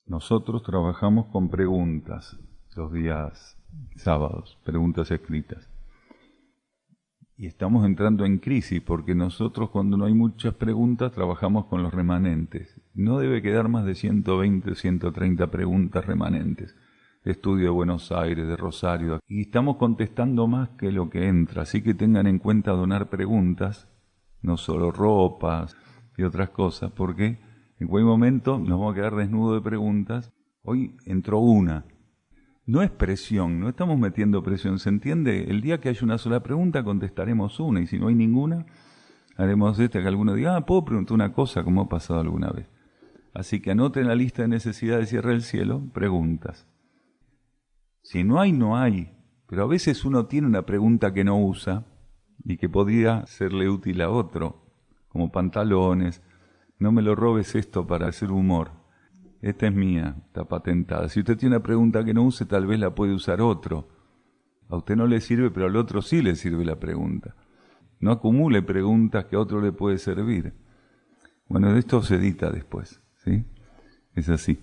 Nosotros trabajamos con preguntas los días sábados, preguntas escritas. Y estamos entrando en crisis porque nosotros cuando no hay muchas preguntas trabajamos con los remanentes. No debe quedar más de 120 o 130 preguntas remanentes. De estudio de Buenos Aires, de Rosario. Y estamos contestando más que lo que entra. Así que tengan en cuenta donar preguntas, no solo ropas y otras cosas, porque en cualquier momento nos vamos a quedar desnudos de preguntas. Hoy entró una. No es presión, no estamos metiendo presión, ¿se entiende? El día que haya una sola pregunta contestaremos una, y si no hay ninguna, haremos que alguno diga, ¿puedo preguntar una cosa como ha pasado alguna vez? Así que anoten la lista de necesidades, cierre el cielo, preguntas. Si no hay, no hay, pero a veces uno tiene una pregunta que no usa y que podría serle útil a otro, como pantalones, no me lo robes esto para hacer humor. Esta es mía, está patentada. Si usted tiene una pregunta que no use, tal vez la puede usar otro. A usted no le sirve, pero al otro sí le sirve la pregunta. No acumule preguntas que a otro le puede servir. Bueno, de esto se edita después, ¿sí? Es así.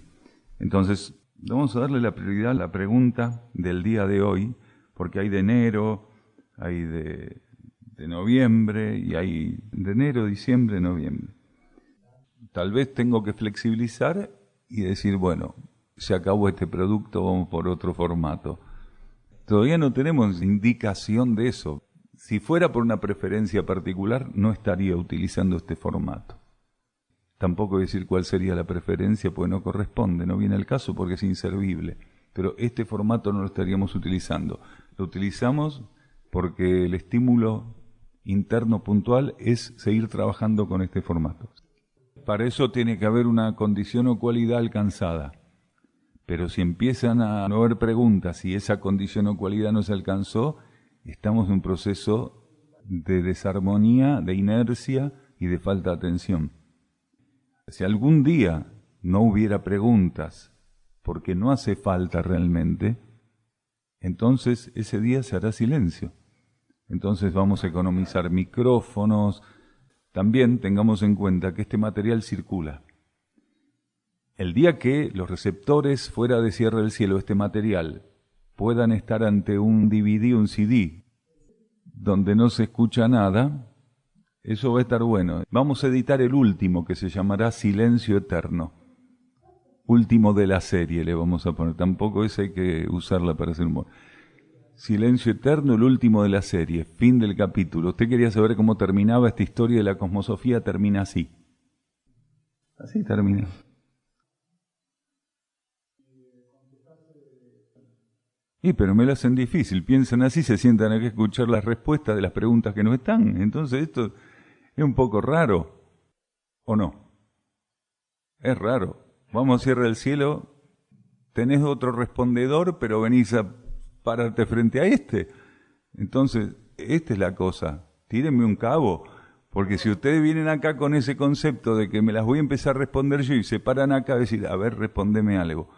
Entonces, vamos a darle la prioridad a la pregunta del día de hoy, porque hay de enero, hay de noviembre, y hay de enero, diciembre, noviembre. Tal vez tengo que flexibilizar y decir, bueno, se acabó este producto, vamos por otro formato. Todavía no tenemos indicación de eso. Si fuera por una preferencia particular, no estaría utilizando este formato. Tampoco decir cuál sería la preferencia, pues no corresponde, no viene al caso porque es inservible. Pero este formato no lo estaríamos utilizando. Lo utilizamos porque el estímulo interno puntual es seguir trabajando con este formato. Para eso tiene que haber una condición o cualidad alcanzada. Pero si empiezan a no haber preguntas y esa condición o cualidad no se alcanzó, estamos en un proceso de desarmonía, de inercia y de falta de atención. Si algún día no hubiera preguntas, porque no hace falta realmente, entonces ese día se hará silencio. Entonces vamos a economizar micrófonos. También tengamos en cuenta que este material circula. El día que los receptores fuera de cierre del cielo, este material, puedan estar ante un DVD, un CD, donde no se escucha nada, eso va a estar bueno. Vamos a editar el último, que se llamará Silencio Eterno. Último de la serie le vamos a poner. Tampoco esa hay que usarla para hacer humor. Silencio Eterno, el último de la serie, fin del capítulo. Usted quería saber cómo terminaba esta historia de la cosmosofía, termina así. Así termina. Pero me lo hacen difícil, piensan así, se sientan a escuchar las respuestas de las preguntas que no están. Entonces esto es un poco raro, ¿o no? Es raro. Vamos a cierre el cielo, tenés otro respondedor, pero venís a pararte frente a este. Entonces, esta es la cosa. Tírenme un cabo, porque si ustedes vienen acá con ese concepto de que me las voy a empezar a responder yo y se paran acá a decir, a ver, respondeme algo.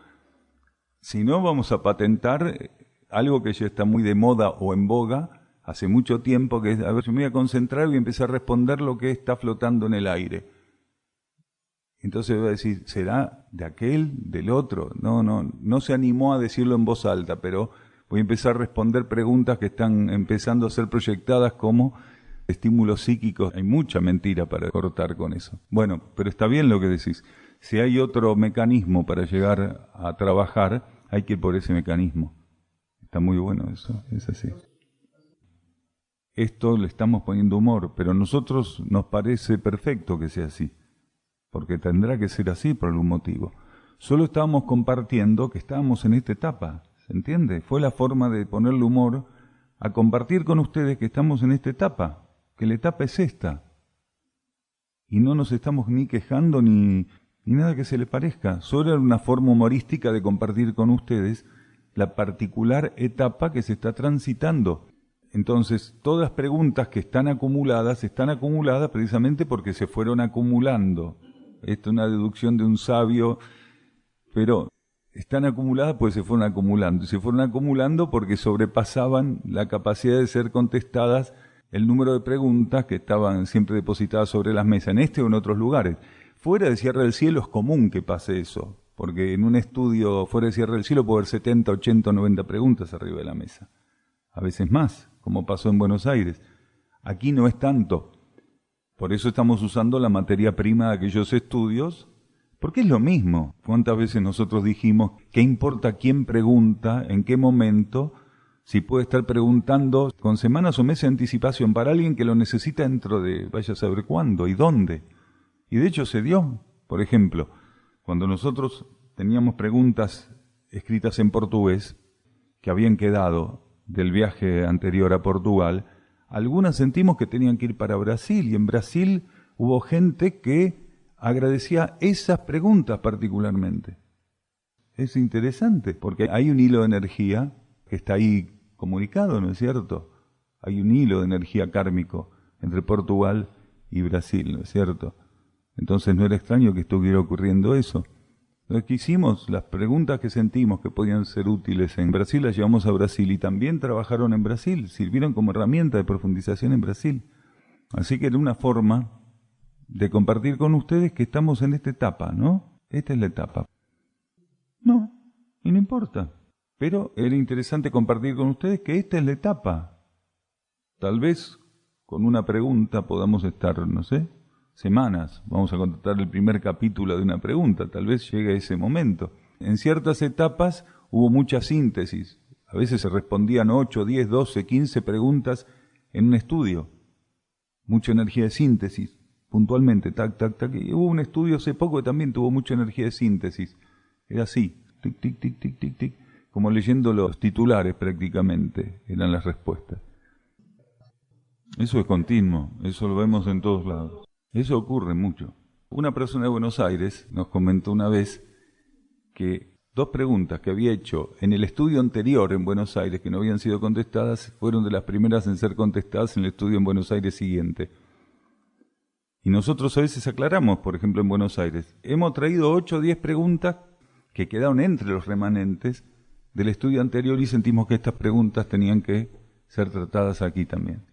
Si no, vamos a patentar algo que ya está muy de moda o en boga hace mucho tiempo, que es, a ver, yo me voy a concentrar y voy a empezar a responder lo que está flotando en el aire. Entonces voy a decir, ¿será de aquel, del otro? No se animó a decirlo en voz alta, pero voy a empezar a responder preguntas que están empezando a ser proyectadas como estímulos psíquicos. Hay mucha mentira para cortar con eso. Bueno, pero está bien lo que decís. Si hay otro mecanismo para llegar a trabajar, hay que ir por ese mecanismo. Está muy bueno eso, es así. Esto le estamos poniendo humor, pero a nosotros nos parece perfecto que sea así, porque tendrá que ser así por algún motivo. Solo estábamos compartiendo que estábamos en esta etapa, ¿se entiende? Fue la forma de ponerle humor a compartir con ustedes que estamos en esta etapa, que la etapa es esta. Y no nos estamos ni quejando ni nada que se le parezca. Solo era una forma humorística de compartir con ustedes la particular etapa que se está transitando. Entonces, todas las preguntas que están acumuladas precisamente porque se fueron acumulando. Esto es una deducción de un sabio, pero están acumuladas porque se fueron acumulando. Y se fueron acumulando porque sobrepasaban la capacidad de ser contestadas el número de preguntas que estaban siempre depositadas sobre las mesas, en este o en otros lugares. Fuera de cierre del cielo es común que pase eso. porque en un estudio fuera de Cierre del Cielo puede haber 70, 80, 90 preguntas arriba de la mesa. A veces más, como pasó en Buenos Aires. Aquí no es tanto. Por eso estamos usando la materia prima de aquellos estudios, porque es lo mismo. ¿Cuántas veces nosotros dijimos, qué importa quién pregunta, en qué momento, si puede estar preguntando con semanas o meses de anticipación para alguien que lo necesita dentro de vaya a saber cuándo y dónde? Y de hecho se dio. Por ejemplo, cuando nosotros teníamos preguntas escritas en portugués que habían quedado del viaje anterior a Portugal, algunas sentimos que tenían que ir para Brasil, y en Brasil hubo gente que agradecía esas preguntas particularmente. Es interesante, porque hay un hilo de energía que está ahí comunicado, ¿no es cierto? Hay un hilo de energía kármico entre Portugal y Brasil, ¿no es cierto? Entonces no era extraño que estuviera ocurriendo eso. Lo que hicimos, las preguntas que sentimos que podían ser útiles en Brasil, las llevamos a Brasil y también trabajaron en Brasil, sirvieron como herramienta de profundización en Brasil. Así que era una forma de compartir con ustedes que estamos en esta etapa, ¿no? Esta es la etapa. No, y no importa. Pero era interesante compartir con ustedes que esta es la etapa. Tal vez con una pregunta podamos estar, no sé, semanas. Vamos a contestar el primer capítulo de una pregunta. Tal vez llegue ese momento. En ciertas etapas hubo mucha síntesis. A veces se respondían 8, 10, 12, 15 preguntas en un estudio. Mucha energía de síntesis, puntualmente, tac, tac, tac. Y hubo un estudio hace poco que también tuvo mucha energía de síntesis. Era así, tic, tic, tic, tic, tic, tic. Como leyendo los titulares prácticamente, eran las respuestas. Eso es continuo, eso lo vemos en todos lados. Eso ocurre mucho. Una persona de Buenos Aires nos comentó una vez que 2 preguntas que había hecho en el estudio anterior en Buenos Aires, que no habían sido contestadas, fueron de las primeras en ser contestadas en el estudio en Buenos Aires siguiente. Y nosotros a veces aclaramos, por ejemplo en Buenos Aires, hemos traído 8 o 10 preguntas que quedaron entre los remanentes del estudio anterior y sentimos que estas preguntas tenían que ser tratadas aquí también.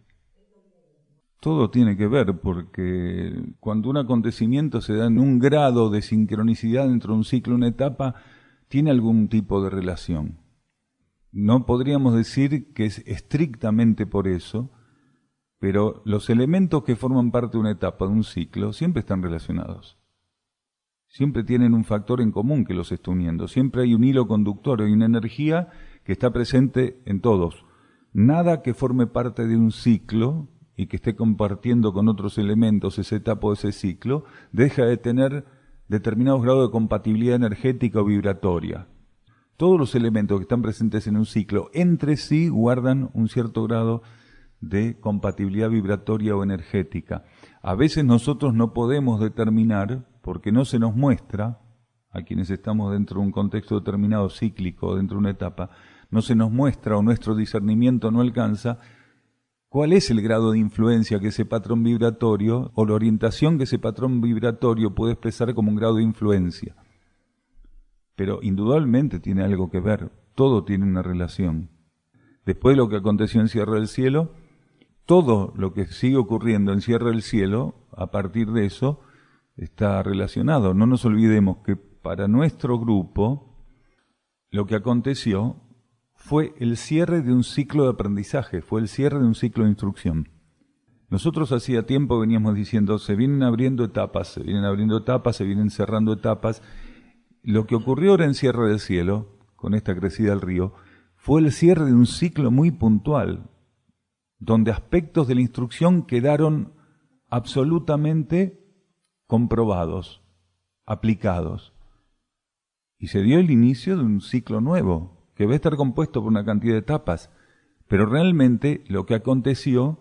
Todo tiene que ver, porque cuando un acontecimiento se da en un grado de sincronicidad dentro de un ciclo, una etapa, tiene algún tipo de relación. No podríamos decir que es estrictamente por eso, pero los elementos que forman parte de una etapa, de un ciclo, siempre están relacionados. Siempre tienen un factor en común que los está uniendo. Siempre hay un hilo conductor, hay una energía que está presente en todos. Nada que forme parte de un ciclo y que esté compartiendo con otros elementos esa etapa o ese ciclo, deja de tener determinados grados de compatibilidad energética o vibratoria. Todos los elementos que están presentes en un ciclo entre sí guardan un cierto grado de compatibilidad vibratoria o energética. A veces nosotros no podemos determinar, porque no se nos muestra, a quienes estamos dentro de un contexto determinado cíclico, dentro de una etapa, no se nos muestra o nuestro discernimiento no alcanza cuál es el grado de influencia que ese patrón vibratorio o la orientación que ese patrón vibratorio puede expresar como un grado de influencia. Pero indudablemente tiene algo que ver, todo tiene una relación. Después de lo que aconteció en Cierre del Cielo, todo lo que sigue ocurriendo en Cierre del Cielo, a partir de eso, está relacionado. No nos olvidemos que para nuestro grupo, lo que aconteció fue el cierre de un ciclo de aprendizaje, fue el cierre de un ciclo de instrucción. Nosotros hacía tiempo veníamos diciendo, se vienen abriendo etapas, se vienen cerrando etapas. Lo que ocurrió ahora en Cierre del Cielo, con esta crecida del río, fue el cierre de un ciclo muy puntual, donde aspectos de la instrucción quedaron absolutamente comprobados, aplicados. Y se dio el inicio de un ciclo nuevo, que va a estar compuesto por una cantidad de etapas, pero realmente lo que aconteció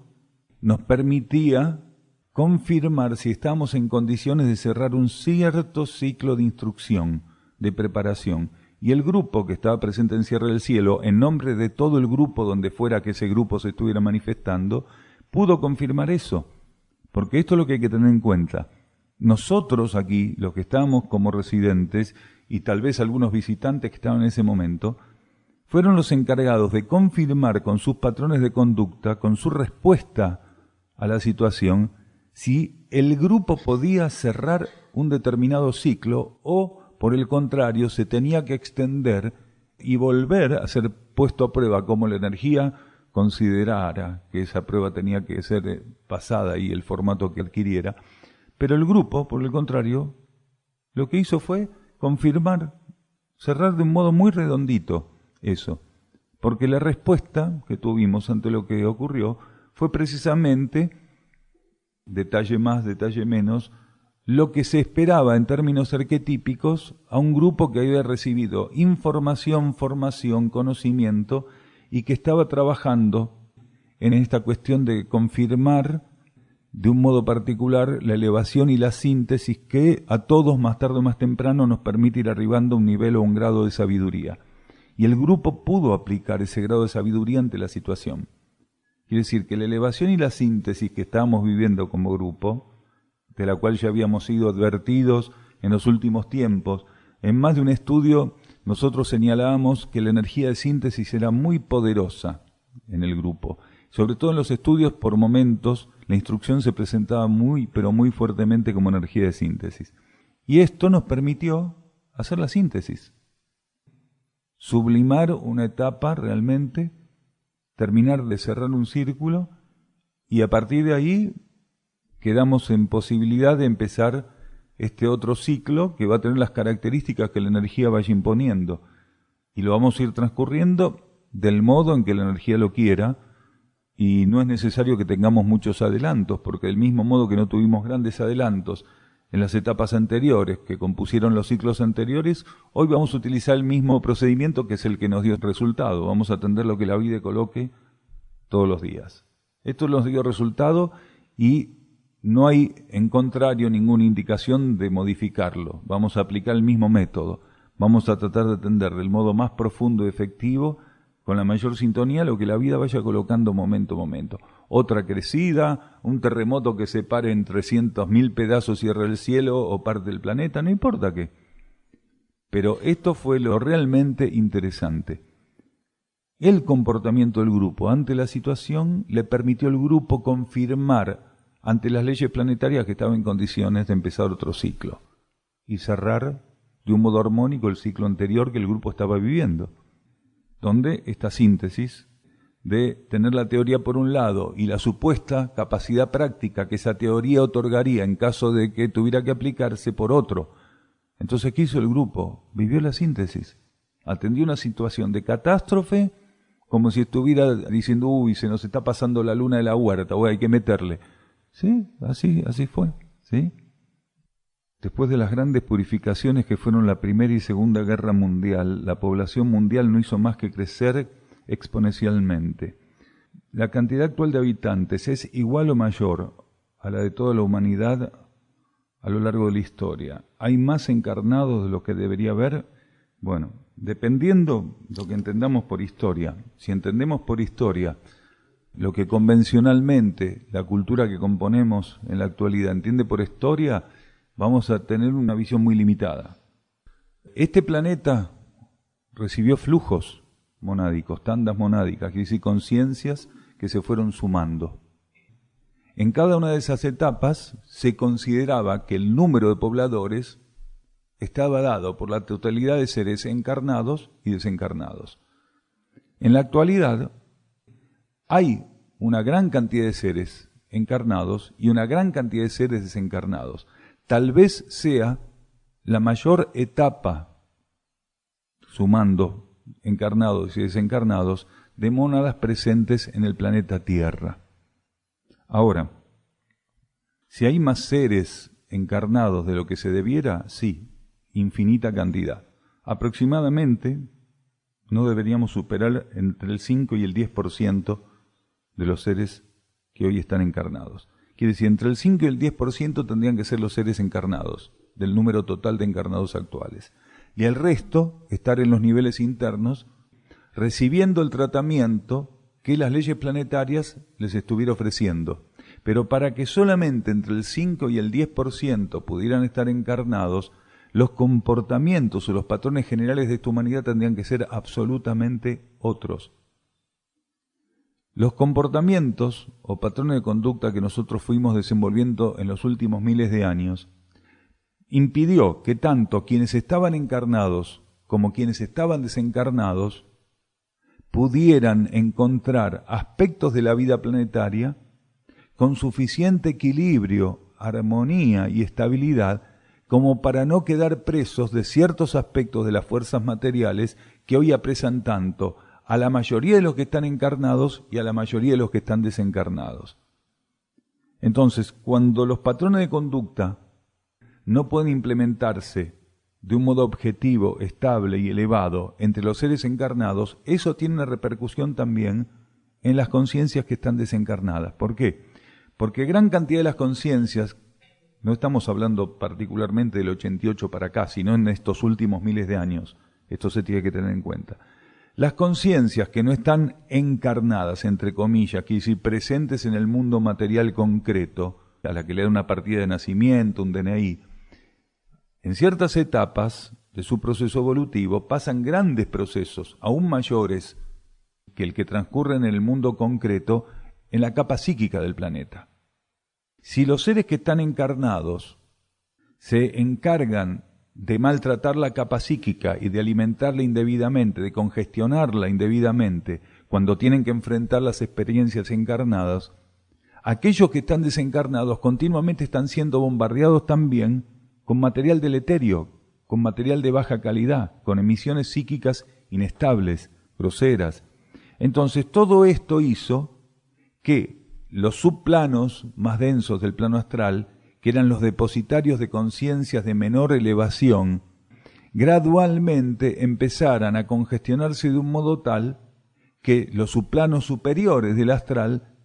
nos permitía confirmar si estamos en condiciones de cerrar un cierto ciclo de instrucción, de preparación. Y el grupo que estaba presente en Cierre del Cielo, en nombre de todo el grupo donde fuera que ese grupo se estuviera manifestando, pudo confirmar eso. Porque esto es lo que hay que tener en cuenta. Nosotros aquí, los que estábamos como residentes, y tal vez algunos visitantes que estaban en ese momento, fueron los encargados de confirmar con sus patrones de conducta, con su respuesta a la situación, si el grupo podía cerrar un determinado ciclo o por el contrario, se tenía que extender y volver a ser puesto a prueba como la energía considerara que esa prueba tenía que ser pasada y el formato que adquiriera. Pero el grupo, por el contrario, lo que hizo fue confirmar, cerrar de un modo muy redondito eso, porque la respuesta que tuvimos ante lo que ocurrió fue precisamente, detalle más, detalle menos, lo que se esperaba en términos arquetípicos a un grupo que había recibido información, formación, conocimiento y que estaba trabajando en esta cuestión de confirmar de un modo particular la elevación y la síntesis que a todos más tarde o más temprano nos permite ir arribando a un nivel o un grado de sabiduría. Y el grupo pudo aplicar ese grado de sabiduría ante la situación. Quiere decir que la elevación y la síntesis que estábamos viviendo como grupo, de la cual ya habíamos sido advertidos en los últimos tiempos, en más de un estudio nosotros señalábamos que la energía de síntesis era muy poderosa en el grupo. Sobre todo en los estudios, por momentos, la instrucción se presentaba muy, pero muy fuertemente como energía de síntesis. Y esto nos permitió hacer la síntesis. Sublimar una etapa realmente, terminar de cerrar un círculo y a partir de ahí quedamos en posibilidad de empezar este otro ciclo que va a tener las características que la energía vaya imponiendo. Y lo vamos a ir transcurriendo del modo en que la energía lo quiera, y no es necesario que tengamos muchos adelantos, porque del mismo modo que no tuvimos grandes adelantos en las etapas anteriores que compusieron los ciclos anteriores, hoy vamos a utilizar el mismo procedimiento que es el que nos dio resultado. Vamos a atender lo que la vida coloque todos los días. Esto nos dio resultado y no hay, en contrario, ninguna indicación de modificarlo. Vamos a aplicar el mismo método. Vamos a tratar de atender del modo más profundo y efectivo, con la mayor sintonía, lo que la vida vaya colocando momento a momento. Otra crecida, un terremoto que separe en 300.000 pedazos y cierre el cielo o parte del planeta, no importa qué. Pero esto fue lo realmente interesante. El comportamiento del grupo ante la situación le permitió al grupo confirmar ante las leyes planetarias que estaba en condiciones de empezar otro ciclo y cerrar de un modo armónico el ciclo anterior que el grupo estaba viviendo, donde esta síntesis de tener la teoría por un lado y la supuesta capacidad práctica que esa teoría otorgaría en caso de que tuviera que aplicarse por otro. Entonces, ¿qué hizo el grupo? Vivió la síntesis. Atendió una situación de catástrofe como si estuviera diciendo, uy, se nos está pasando la luna de la huerta, hay que meterle. Sí, así fue, ¿sí? Después de las grandes purificaciones que fueron la Primera y Segunda Guerra Mundial, la población mundial no hizo más que crecer exponencialmente. La cantidad actual de habitantes es igual o mayor a la de toda la humanidad a lo largo de la historia. ¿Hay más encarnados de lo que debería haber? Bueno, dependiendo de lo que entendamos por historia. Si entendemos por historia lo que convencionalmente la cultura que componemos en la actualidad entiende por historia, vamos a tener una visión muy limitada. Este planeta recibió flujos monádicos, tandas monádicas, quiere decir conciencias que se fueron sumando. En cada una de esas etapas se consideraba que el número de pobladores estaba dado por la totalidad de seres encarnados y desencarnados. En la actualidad hay una gran cantidad de seres encarnados y una gran cantidad de seres desencarnados. Tal vez sea la mayor etapa, sumando encarnados y desencarnados, de mónadas presentes en el planeta Tierra. Ahora, si hay más seres encarnados de lo que se debiera, sí, infinita cantidad. Aproximadamente no deberíamos superar entre el 5 y el 10% de los seres que hoy están encarnados. Quiere decir, entre el 5 y el 10% tendrían que ser los seres encarnados, del número total de encarnados actuales. Y el resto, estar en los niveles internos, recibiendo el tratamiento que las leyes planetarias les estuviera ofreciendo. Pero para que solamente entre el 5 y el 10% pudieran estar encarnados, los comportamientos o los patrones generales de esta humanidad tendrían que ser absolutamente otros. Los comportamientos o patrones de conducta que nosotros fuimos desenvolviendo en los últimos miles de años impidió que tanto quienes estaban encarnados como quienes estaban desencarnados pudieran encontrar aspectos de la vida planetaria con suficiente equilibrio, armonía y estabilidad como para no quedar presos de ciertos aspectos de las fuerzas materiales que hoy apresan tanto a la mayoría de los que están encarnados y a la mayoría de los que están desencarnados. Entonces, cuando los patrones de conducta no pueden implementarse de un modo objetivo, estable y elevado entre los seres encarnados, eso tiene una repercusión también en las conciencias que están desencarnadas. ¿Por qué? Porque gran cantidad de las conciencias, no estamos hablando particularmente del 88 para acá, sino en estos últimos miles de años, esto se tiene que tener en cuenta. Las conciencias que no están encarnadas, entre comillas, quiere decir presentes en el mundo material concreto, a la que le da una partida de nacimiento, un DNI, en ciertas etapas de su proceso evolutivo pasan grandes procesos, aún mayores que el que transcurre en el mundo concreto, en la capa psíquica del planeta. Si los seres que están encarnados se encargan de maltratar la capa psíquica y de alimentarla indebidamente, de congestionarla indebidamente, cuando tienen que enfrentar las experiencias encarnadas, aquellos que están desencarnados continuamente están siendo bombardeados también con material deleterio, con material de baja calidad, con emisiones psíquicas inestables, groseras. Entonces todo esto hizo que los subplanos más densos del plano astral, que eran los depositarios de conciencias de menor elevación, gradualmente empezaran a congestionarse de un modo tal que los subplanos superiores del astral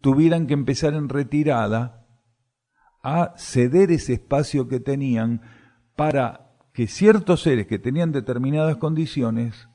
tuvieran que empezar en retirada a ceder ese espacio que tenían para que ciertos seres que tenían determinadas condiciones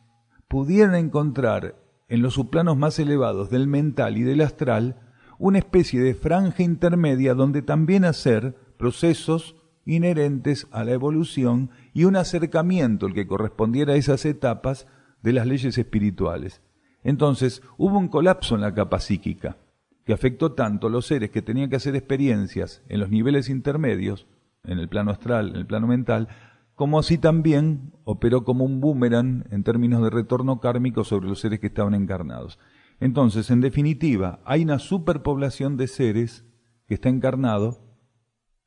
pudieran encontrar en los subplanos más elevados del mental y del astral una especie de franja intermedia donde también hacer procesos inherentes a la evolución y un acercamiento, el que correspondiera a esas etapas, de las leyes espirituales. Entonces hubo un colapso en la capa psíquica que afectó tanto a los seres que tenían que hacer experiencias en los niveles intermedios, en el plano astral, en el plano mental, como así también operó como un boomerang en términos de retorno kármico sobre los seres que estaban encarnados. Entonces, en definitiva, hay una superpoblación de seres que está encarnado,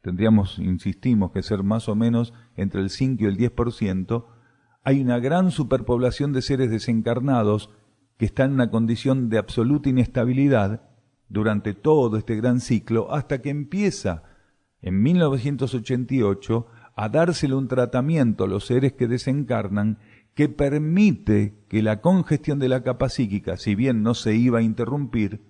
tendríamos, insistimos, que ser más o menos entre el 5 y el 10%, hay una gran superpoblación de seres desencarnados que están en una condición de absoluta inestabilidad durante todo este gran ciclo, hasta que empieza en 1988 a dársele un tratamiento a los seres que desencarnan que permite que la congestión de la capa psíquica, si bien no se iba a interrumpir,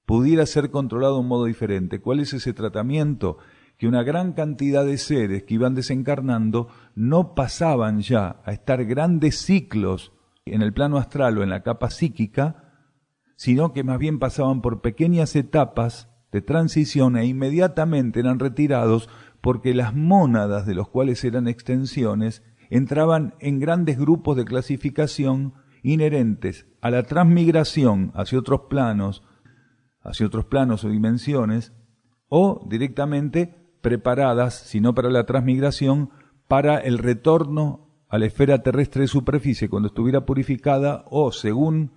pudiera ser controlado de un modo diferente. ¿Cuál es ese tratamiento? Que una gran cantidad de seres que iban desencarnando no pasaban ya a estar grandes ciclos en el plano astral o en la capa psíquica, sino que más bien pasaban por pequeñas etapas de transición e inmediatamente eran retirados porque las mónadas de los cuales eran extensiones entraban en grandes grupos de clasificación inherentes a la transmigración hacia otros planos o dimensiones, o directamente preparadas, si no para la transmigración, para el retorno a la esfera terrestre de superficie cuando estuviera purificada o, según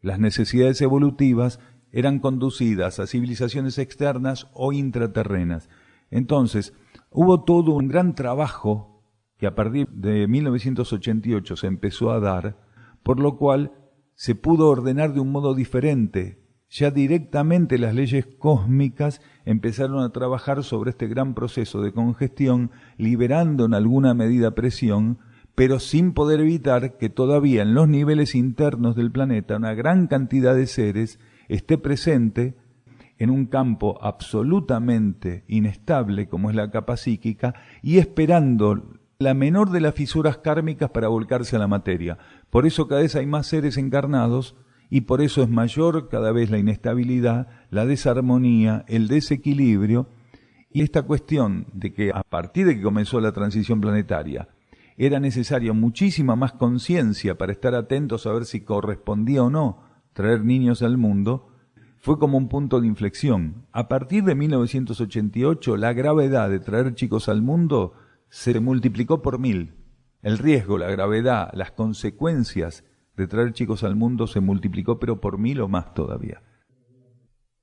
las necesidades evolutivas, eran conducidas a civilizaciones externas o intraterrenas. Entonces, hubo todo un gran trabajo que a partir de 1988 se empezó a dar, por lo cual se pudo ordenar de un modo diferente. Ya directamente las leyes cósmicas empezaron a trabajar sobre este gran proceso de congestión, liberando en alguna medida presión, pero sin poder evitar que todavía en los niveles internos del planeta una gran cantidad de seres esté presente en un campo absolutamente inestable como es la capa psíquica y esperando la menor de las fisuras kármicas para volcarse a la materia. Por eso cada vez hay más seres encarnados y por eso es mayor cada vez la inestabilidad, la desarmonía, el desequilibrio y esta cuestión de que a partir de que comenzó la transición planetaria era necesaria muchísima más conciencia para estar atentos a ver si correspondía o no traer niños al mundo, fue como un punto de inflexión. A partir de 1988, la gravedad de traer chicos al mundo se multiplicó por 1000. El riesgo, la gravedad, las consecuencias de traer chicos al mundo se multiplicó, pero por 1000 o más todavía.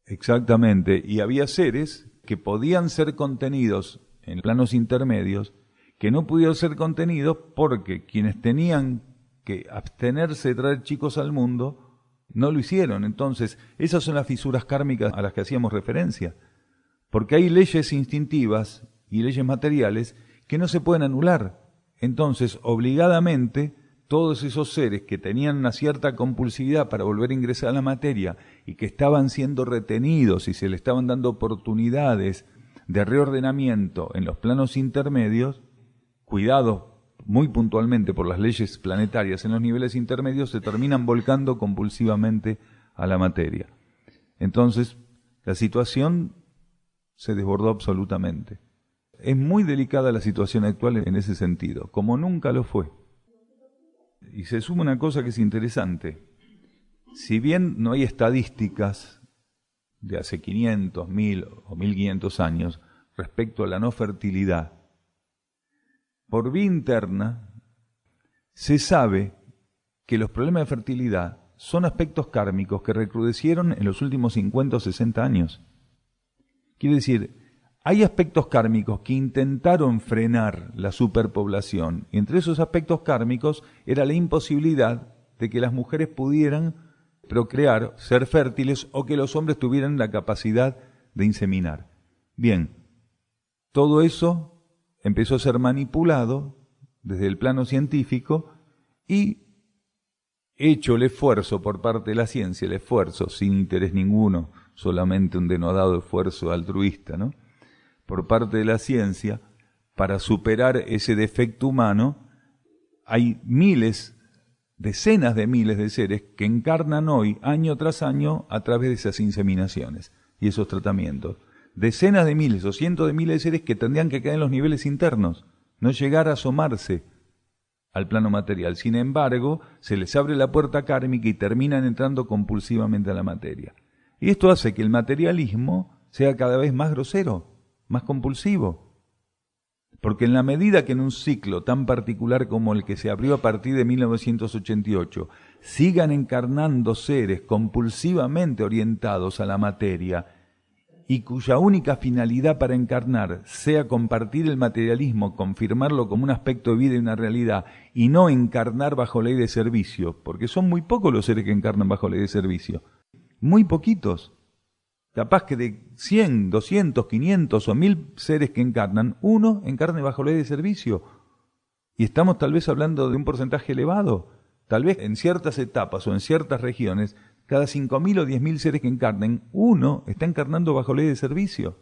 Exactamente, y había seres que podían ser contenidos en planos intermedios, que no pudieron ser contenidos porque quienes tenían que abstenerse de traer chicos al mundo no lo hicieron. Entonces, esas son las fisuras kármicas a las que hacíamos referencia, porque hay leyes instintivas y leyes materiales que no se pueden anular. Entonces, obligadamente, todos esos seres que tenían una cierta compulsividad para volver a ingresar a la materia y que estaban siendo retenidos y se le estaban dando oportunidades de reordenamiento en los planos intermedios, cuidados muy puntualmente por las leyes planetarias en los niveles intermedios, se terminan volcando compulsivamente a la materia. Entonces, la situación se desbordó absolutamente. Es muy delicada la situación actual en ese sentido, como nunca lo fue. Y se suma una cosa que es interesante. Si bien no hay estadísticas de hace 500, 1000 o 1500 años respecto a la no fertilidad, por vía interna se sabe que los problemas de fertilidad son aspectos kármicos que recrudecieron en los últimos 50 o 60 años. Quiere decir, hay aspectos kármicos que intentaron frenar la superpoblación, y entre esos aspectos kármicos era la imposibilidad de que las mujeres pudieran procrear, ser fértiles, o que los hombres tuvieran la capacidad de inseminar. Bien, todo eso empezó a ser manipulado desde el plano científico y hecho el esfuerzo por parte de la ciencia, el esfuerzo sin interés ninguno, solamente un denodado esfuerzo altruista, ¿no?, por parte de la ciencia, para superar ese defecto humano, hay miles, decenas de miles de seres que encarnan hoy, año tras año, a través de esas inseminaciones y esos tratamientos. Decenas de miles o cientos de miles de seres que tendrían que quedar en los niveles internos, no llegar a asomarse al plano material. Sin embargo, se les abre la puerta kármica y terminan entrando compulsivamente a la materia. Y esto hace que el materialismo sea cada vez más grosero, más compulsivo. Porque en la medida que en un ciclo tan particular como el que se abrió a partir de 1988 sigan encarnando seres compulsivamente orientados a la materia y cuya única finalidad para encarnar sea compartir el materialismo, confirmarlo como un aspecto de vida y una realidad, y no encarnar bajo ley de servicio, porque son muy pocos los seres que encarnan bajo ley de servicio, muy poquitos. Capaz que de 100, 200, 500 o 1000 seres que encarnan, uno encarne bajo ley de servicio. Y estamos tal vez hablando de un porcentaje elevado. Tal vez en ciertas etapas o en ciertas regiones, cada 5.000 o 10.000 seres que encarnen, uno está encarnando bajo ley de servicio.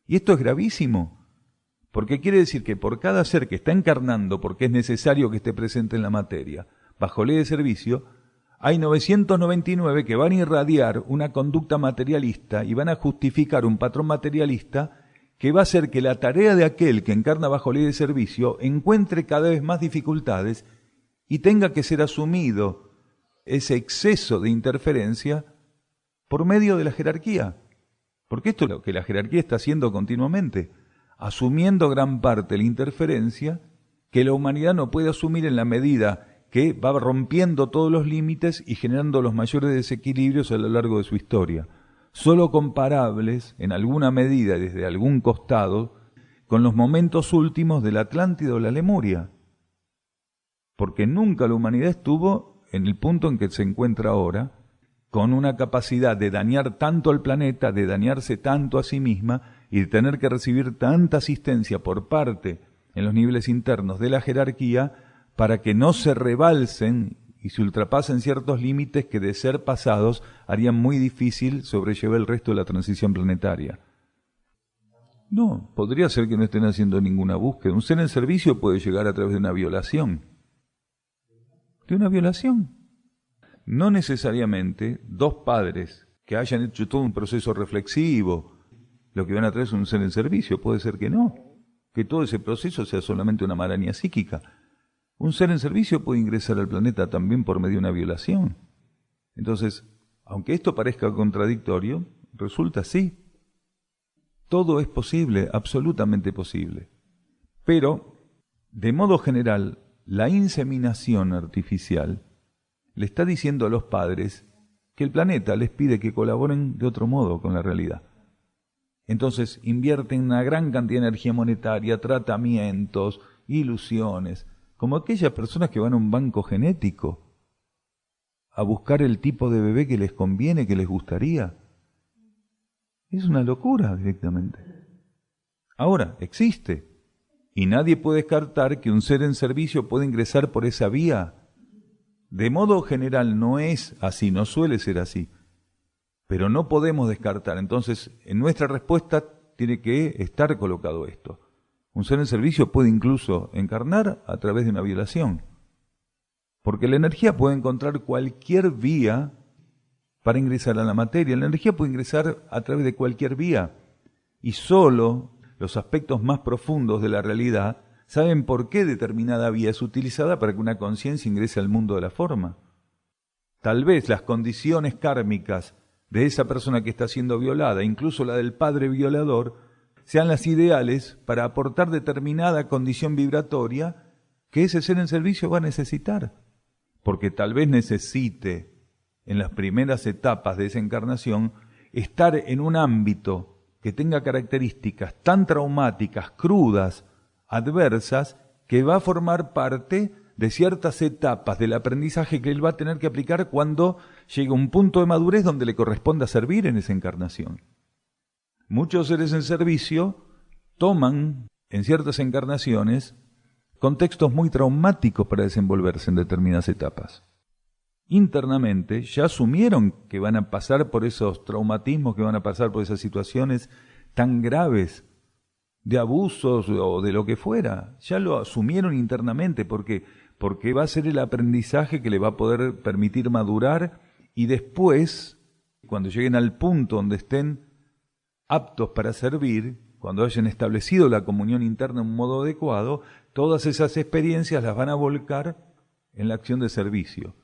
Y esto es gravísimo, porque quiere decir que por cada ser que está encarnando, porque es necesario que esté presente en la materia, bajo ley de servicio, hay 999 que van a irradiar una conducta materialista y van a justificar un patrón materialista que va a hacer que la tarea de aquel que encarna bajo ley de servicio encuentre cada vez más dificultades y tenga que ser asumido ese exceso de interferencia por medio de la jerarquía. Porque esto es lo que la jerarquía está haciendo continuamente, asumiendo gran parte de la interferencia que la humanidad no puede asumir en la medida que va rompiendo todos los límites y generando los mayores desequilibrios a lo largo de su historia, solo comparables, en alguna medida, desde algún costado, con los momentos últimos de la Atlántida o la Lemuria. Porque nunca la humanidad estuvo en el punto en que se encuentra ahora, con una capacidad de dañar tanto al planeta, de dañarse tanto a sí misma y de tener que recibir tanta asistencia por parte, en los niveles internos de la jerarquía, para que no se rebalsen y se ultrapasen ciertos límites que, de ser pasados, harían muy difícil sobrellevar el resto de la transición planetaria. No, podría ser que no estén haciendo ninguna búsqueda. Un ser en servicio puede llegar a través de una violación. ¿De una violación? No necesariamente dos padres que hayan hecho todo un proceso reflexivo, lo que van a traer es un ser en servicio. Puede ser que no, que todo ese proceso sea solamente una maraña psíquica. Un ser en servicio puede ingresar al planeta también por medio de una violación. Entonces, aunque esto parezca contradictorio, resulta así. Todo es posible, absolutamente posible. Pero De modo general, la inseminación artificial le está diciendo a los padres que el planeta les pide que colaboren de otro modo con la realidad. Entonces invierten una gran cantidad de energía monetaria, tratamientos, ilusiones, como aquellas personas que van a un banco genético a buscar el tipo de bebé que les conviene, que les gustaría. Es una locura directamente. Ahora, existe, y nadie puede descartar que un ser en servicio puede ingresar por esa vía. De modo general no es así, no suele ser así, pero no podemos descartar. Entonces, en nuestra respuesta tiene que estar colocado esto. Un ser en servicio puede incluso encarnar a través de una violación, porque la energía puede encontrar cualquier vía para ingresar a la materia. La energía puede ingresar a través de cualquier vía, y solo los aspectos más profundos de la realidad saben por qué determinada vía es utilizada para que una conciencia ingrese al mundo de la forma. Tal vez las condiciones kármicas de esa persona que está siendo violada, incluso la del padre violador, sean las ideales para aportar determinada condición vibratoria que ese ser en servicio va a necesitar. Porque tal vez necesite, en las primeras etapas de esa encarnación, estar en un ámbito que tenga características tan traumáticas, crudas, adversas, que va a formar parte de ciertas etapas del aprendizaje que él va a tener que aplicar cuando llegue a un punto de madurez donde le corresponda servir en esa encarnación. Muchos seres en servicio toman en ciertas encarnaciones contextos muy traumáticos para desenvolverse en determinadas etapas. Internamente ya asumieron que van a pasar por esos traumatismos, que van a pasar por esas situaciones tan graves de abusos o de lo que fuera. Ya lo asumieron internamente porque va a ser el aprendizaje que le va a poder permitir madurar, y después, cuando lleguen al punto donde estén aptos para servir, cuando hayan establecido la comunión interna de un modo adecuado, todas esas experiencias las van a volcar en la acción de servicio.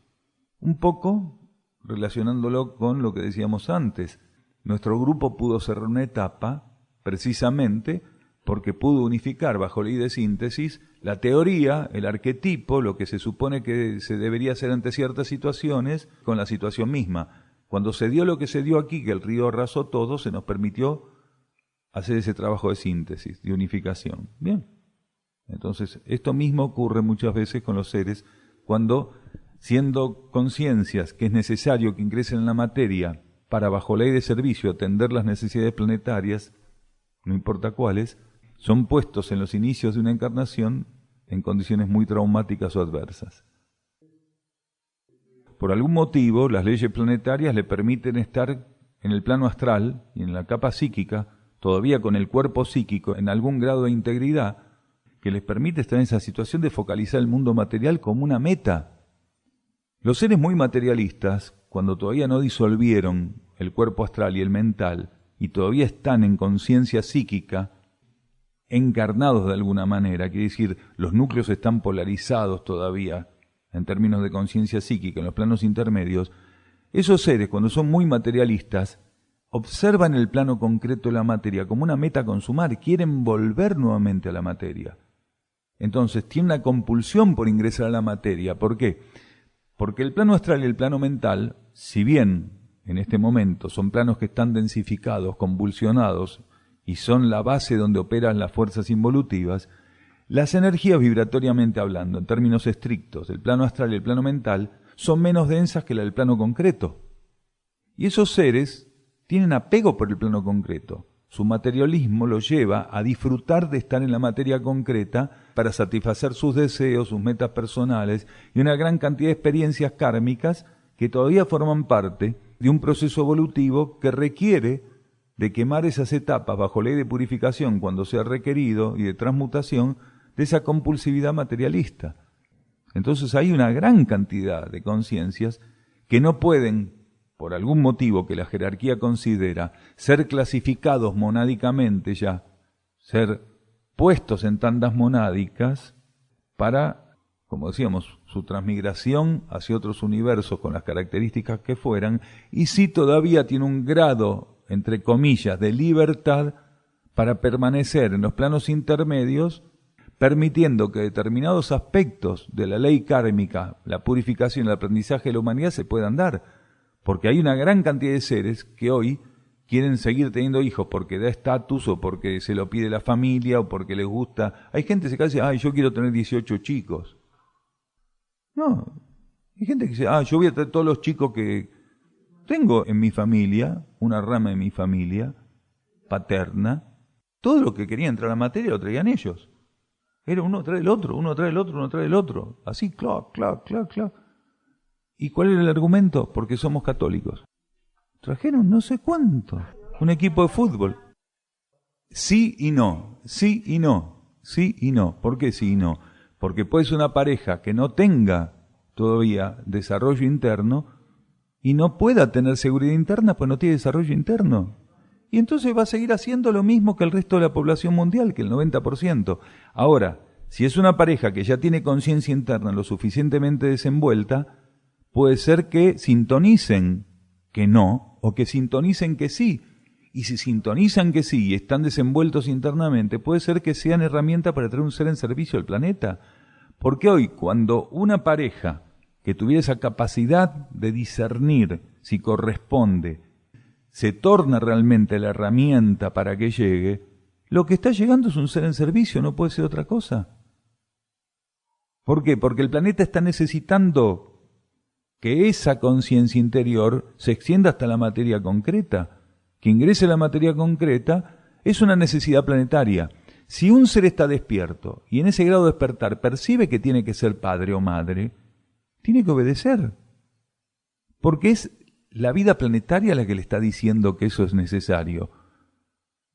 Un poco relacionándolo con lo que decíamos antes. Nuestro grupo pudo cerrar una etapa precisamente porque pudo unificar bajo ley de síntesis la teoría, el arquetipo, lo que se supone que se debería hacer ante ciertas situaciones, con la situación misma. Cuando se dio lo que se dio aquí, que el río arrasó todo, se nos permitió hacer ese trabajo de síntesis, de unificación. Bien. Entonces, esto mismo ocurre muchas veces con los seres cuando, siendo conciencias que es necesario que ingresen en la materia para, bajo ley de servicio, atender las necesidades planetarias, no importa cuáles, son puestos en los inicios de una encarnación en condiciones muy traumáticas o adversas. Por algún motivo, las leyes planetarias le permiten estar en el plano astral y en la capa psíquica, todavía con el cuerpo psíquico en algún grado de integridad, que les permite estar en esa situación de focalizar el mundo material como una meta. Los seres muy materialistas, cuando todavía no disolvieron el cuerpo astral y el mental, y todavía están en conciencia psíquica, encarnados de alguna manera, quiere decir, los núcleos están polarizados todavía en términos de conciencia psíquica en los planos intermedios, esos seres, cuando son muy materialistas, observan el plano concreto de la materia como una meta a consumar, quieren volver nuevamente a la materia. Entonces, tienen una compulsión por ingresar a la materia. ¿Por qué? Porque el plano astral y el plano mental, si bien en este momento son planos que están densificados, convulsionados, y son la base donde operan las fuerzas involutivas, las energías vibratoriamente hablando, en términos estrictos, del plano astral y el plano mental, son menos densas que la del plano concreto. Y esos seres tienen apego por el plano concreto. Su materialismo los lleva a disfrutar de estar en la materia concreta para satisfacer sus deseos, sus metas personales y una gran cantidad de experiencias kármicas que todavía forman parte de un proceso evolutivo que requiere de quemar esas etapas bajo ley de purificación cuando sea requerido y de transmutación de esa compulsividad materialista. Entonces hay una gran cantidad de conciencias que no pueden, por algún motivo que la jerarquía considera, ser clasificados monádicamente ya, ser puestos en tandas monádicas para, como decíamos, su transmigración hacia otros universos con las características que fueran, y si todavía tiene un grado, entre comillas, de libertad para permanecer en los planos intermedios, permitiendo que determinados aspectos de la ley kármica, la purificación y el aprendizaje de la humanidad se puedan dar. Porque hay una gran cantidad de seres que hoy quieren seguir teniendo hijos porque da estatus o porque se lo pide la familia o porque les gusta. Hay gente que se casa y dice, yo quiero tener 18 chicos. No, hay gente que dice, yo voy a tener todos los chicos que tengo en mi familia, una rama de mi familia paterna. Todo lo que quería entrar a la materia lo traían ellos. Era uno trae el otro, uno trae el otro, uno trae el otro. Así, clac, clac, clac, clac. ¿Y cuál era el argumento? Porque somos católicos. Trajeron no sé cuánto. Un equipo de fútbol. Sí y no, sí y no, sí y no. ¿Por qué sí y no? Porque puede ser una pareja que no tenga todavía desarrollo interno y no pueda tener seguridad interna, pues no tiene desarrollo interno. Y entonces va a seguir haciendo lo mismo que el resto de la población mundial, que el 90%. Ahora, si es una pareja que ya tiene conciencia interna lo suficientemente desenvuelta, puede ser que sintonicen que no, o que sintonicen que sí. Y si sintonizan que sí y están desenvueltos internamente, puede ser que sean herramienta para traer un ser en servicio al planeta. Porque hoy, cuando una pareja que tuviera esa capacidad de discernir si corresponde, se torna realmente la herramienta para que llegue, lo que está llegando es un ser en servicio, no puede ser otra cosa. ¿Por qué? Porque el planeta está necesitando que esa conciencia interior se extienda hasta la materia concreta. Que ingrese la materia concreta es una necesidad planetaria. Si un ser está despierto y en ese grado de despertar percibe que tiene que ser padre o madre, tiene que obedecer. Porque es la vida planetaria la que le está diciendo que eso es necesario.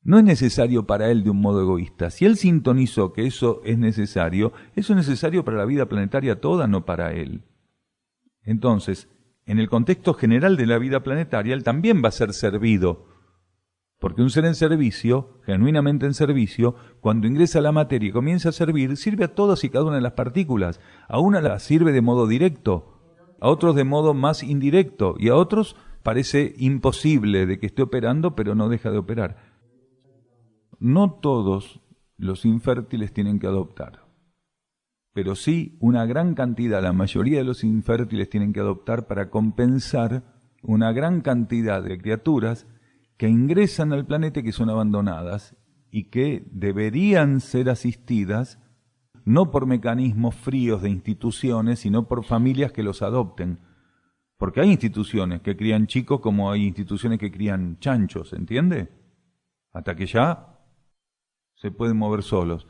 No es necesario para él de un modo egoísta. Si él sintonizó que eso es necesario para la vida planetaria toda, no para él. Entonces, en el contexto general de la vida planetaria, él también va a ser servido. Porque un ser en servicio, genuinamente en servicio, cuando ingresa a la materia y comienza a servir, sirve a todas y cada una de las partículas. A una las sirve de modo directo, a otros de modo más indirecto, y a otros parece imposible de que esté operando, pero no deja de operar. No todos los infértiles tienen que adoptar. Pero sí, una gran cantidad, la mayoría de los infértiles tienen que adoptar para compensar una gran cantidad de criaturas que ingresan al planeta y que son abandonadas y que deberían ser asistidas no por mecanismos fríos de instituciones, sino por familias que los adopten. Porque hay instituciones que crían chicos como hay instituciones que crían chanchos, ¿entiende? Hasta que ya se pueden mover solos.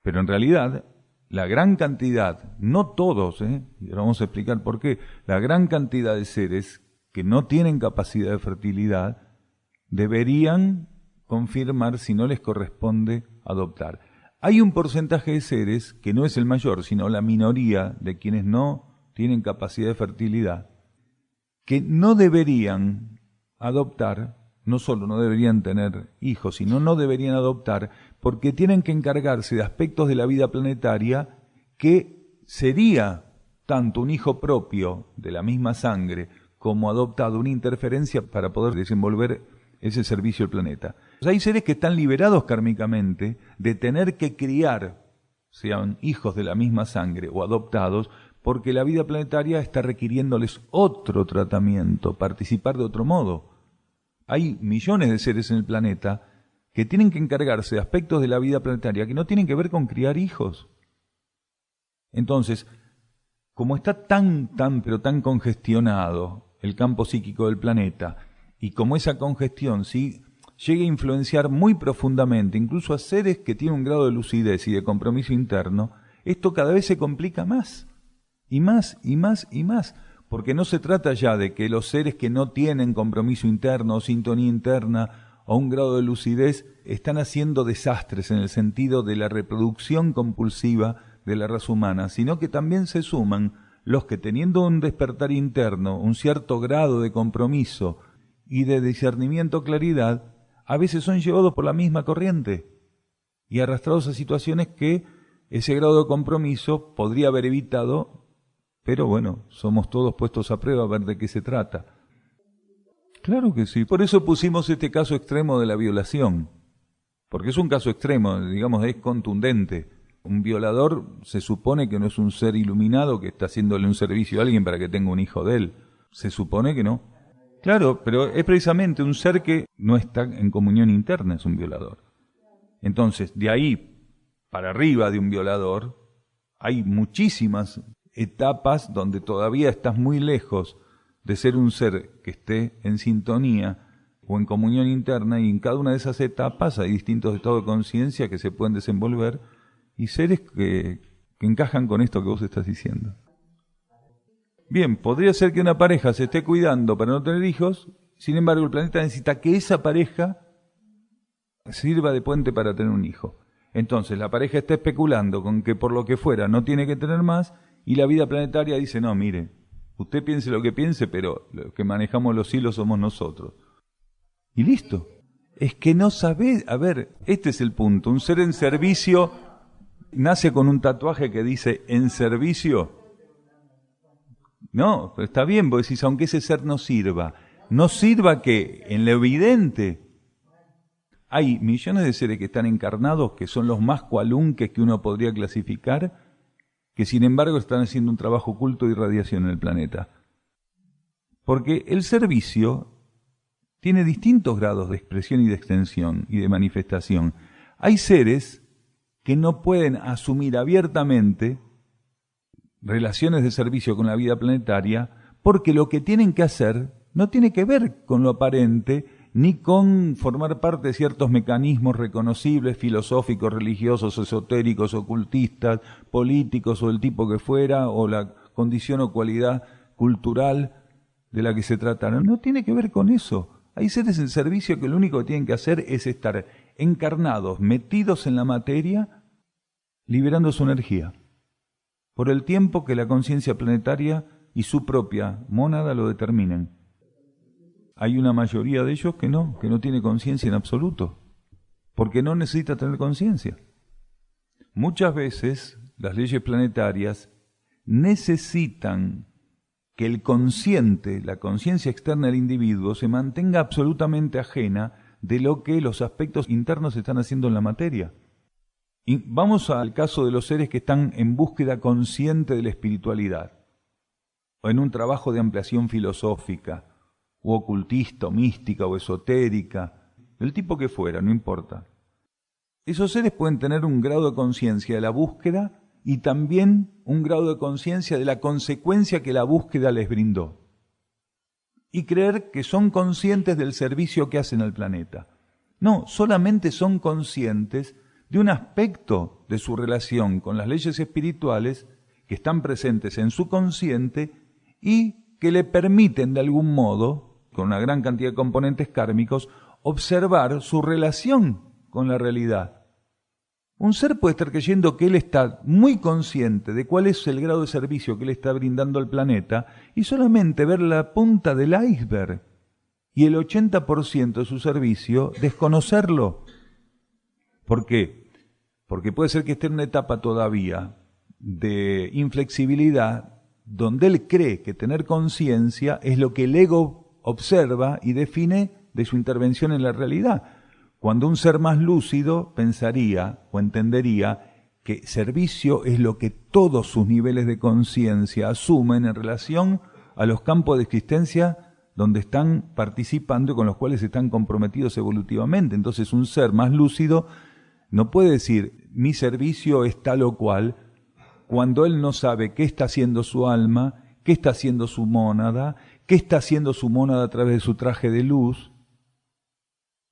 Pero en realidad, la gran cantidad, no todos, y ahora vamos a explicar por qué, la gran cantidad de seres que no tienen capacidad de fertilidad deberían confirmar si no les corresponde adoptar. Hay un porcentaje de seres, que no es el mayor, sino la minoría de quienes no tienen capacidad de fertilidad, que no deberían adoptar, no solo no deberían tener hijos, sino no deberían adoptar, porque tienen que encargarse de aspectos de la vida planetaria que sería tanto un hijo propio de la misma sangre como adoptado una interferencia para poder desenvolver ese servicio al planeta. O sea, hay seres que están liberados kármicamente de tener que criar, sean hijos de la misma sangre o adoptados, porque la vida planetaria está requiriéndoles otro tratamiento, participar de otro modo. Hay millones de seres en el planeta que tienen que encargarse de aspectos de la vida planetaria que no tienen que ver con criar hijos. Entonces, como está tan congestionado el campo psíquico del planeta, y como esa congestión sí llega a influenciar muy profundamente, incluso a seres que tienen un grado de lucidez y de compromiso interno, esto cada vez se complica más, y más, y más, y más, porque no se trata ya de que los seres que no tienen compromiso interno o sintonía interna o un grado de lucidez están haciendo desastres en el sentido de la reproducción compulsiva de la raza humana, sino que también se suman los que teniendo un despertar interno, un cierto grado de compromiso y de discernimiento, claridad, a veces son llevados por la misma corriente y arrastrados a situaciones que ese grado de compromiso podría haber evitado, pero bueno, somos todos puestos a prueba a ver de qué se trata. Claro que sí, por eso pusimos este caso extremo de la violación, porque es un caso extremo, digamos, es contundente. Un violador se supone que no es un ser iluminado que está haciéndole un servicio a alguien para que tenga un hijo de él. Se supone que no. Claro, pero es precisamente un ser que no está en comunión interna, es un violador. Entonces, de ahí para arriba de un violador, hay muchísimas etapas donde todavía estás muy lejos de ser un ser que esté en sintonía o en comunión interna, y en cada una de esas etapas hay distintos estados de conciencia que se pueden desenvolver y seres que encajan con esto que vos estás diciendo. Bien, podría ser que una pareja se esté cuidando para no tener hijos, sin embargo el planeta necesita que esa pareja sirva de puente para tener un hijo. Entonces la pareja está especulando con que por lo que fuera no tiene que tener más, y la vida planetaria dice, no, mire, usted piense lo que piense, pero los que manejamos los hilos somos nosotros. Y listo. Es que no sabe, a ver, este es el punto. Un ser en servicio nace con un tatuaje que dice en servicio. No, pero está bien, vos decís, aunque ese ser no sirva que en lo evidente hay millones de seres que están encarnados, que son los más cualunques que uno podría clasificar, que sin embargo están haciendo un trabajo oculto de irradiación en el planeta. Porque el servicio tiene distintos grados de expresión y de extensión y de manifestación. Hay seres que no pueden asumir abiertamente relaciones de servicio con la vida planetaria, porque lo que tienen que hacer no tiene que ver con lo aparente, ni con formar parte de ciertos mecanismos reconocibles, filosóficos, religiosos, esotéricos, ocultistas, políticos o del tipo que fuera, o la condición o cualidad cultural de la que se trata. No tiene que ver con eso. Hay seres en servicio que lo único que tienen que hacer es estar encarnados, metidos en la materia, liberando su energía, por el tiempo que la conciencia planetaria y su propia mónada lo determinen. Hay una mayoría de ellos que no tiene conciencia en absoluto, porque no necesita tener conciencia. Muchas veces las leyes planetarias necesitan que el consciente, la conciencia externa del individuo, se mantenga absolutamente ajena de lo que los aspectos internos están haciendo en la materia. Y vamos al caso de los seres que están en búsqueda consciente de la espiritualidad, o en un trabajo de ampliación filosófica, o ocultista, o mística, o esotérica, del tipo que fuera, no importa. Esos seres pueden tener un grado de conciencia de la búsqueda y también un grado de conciencia de la consecuencia que la búsqueda les brindó. Y creer que son conscientes del servicio que hacen al planeta. No, solamente son conscientes de un aspecto de su relación con las leyes espirituales que están presentes en su consciente y que le permiten de algún modo, con una gran cantidad de componentes kármicos, observar su relación con la realidad. Un ser puede estar creyendo que él está muy consciente de cuál es el grado de servicio que él está brindando al planeta y solamente ver la punta del iceberg y el 80% de su servicio desconocerlo. ¿Por qué? Porque puede ser que esté en una etapa todavía de inflexibilidad donde él cree que tener conciencia es lo que el ego observa y define de su intervención en la realidad. Cuando un ser más lúcido pensaría o entendería que servicio es lo que todos sus niveles de conciencia asumen en relación a los campos de existencia donde están participando y con los cuales están comprometidos evolutivamente. Entonces un ser más lúcido no puede decir mi servicio es tal o cual cuando él no sabe qué está haciendo su alma, qué está haciendo su mónada, qué está haciendo su mónada a través de su traje de luz.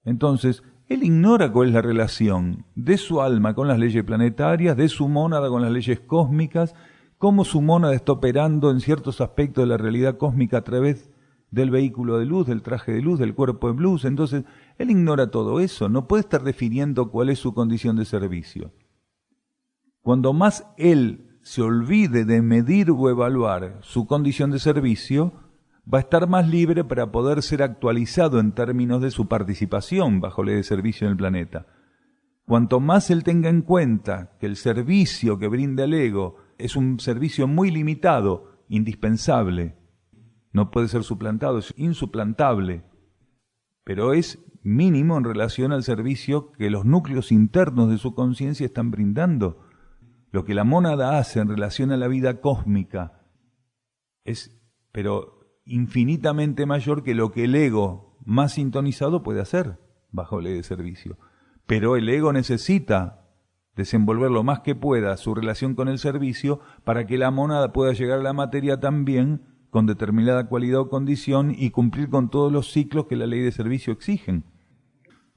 Entonces, él ignora cuál es la relación de su alma con las leyes planetarias, de su mónada con las leyes cósmicas, cómo su mónada está operando en ciertos aspectos de la realidad cósmica a través del vehículo de luz, del traje de luz, del cuerpo de luz. Entonces, él ignora todo eso, no puede estar definiendo cuál es su condición de servicio. Cuando más él se olvide de medir o evaluar su condición de servicio, va a estar más libre para poder ser actualizado en términos de su participación bajo ley de servicio en el planeta. Cuanto más él tenga en cuenta que el servicio que brinda el ego es un servicio muy limitado, indispensable, no puede ser suplantado, es insuplantable, pero es mínimo en relación al servicio que los núcleos internos de su conciencia están brindando. Lo que la mónada hace en relación a la vida cósmica es, pero infinitamente mayor que lo que el ego más sintonizado puede hacer bajo ley de servicio. Pero el ego necesita desenvolver lo más que pueda su relación con el servicio para que la mónada pueda llegar a la materia también con determinada cualidad o condición y cumplir con todos los ciclos que la ley de servicio exigen.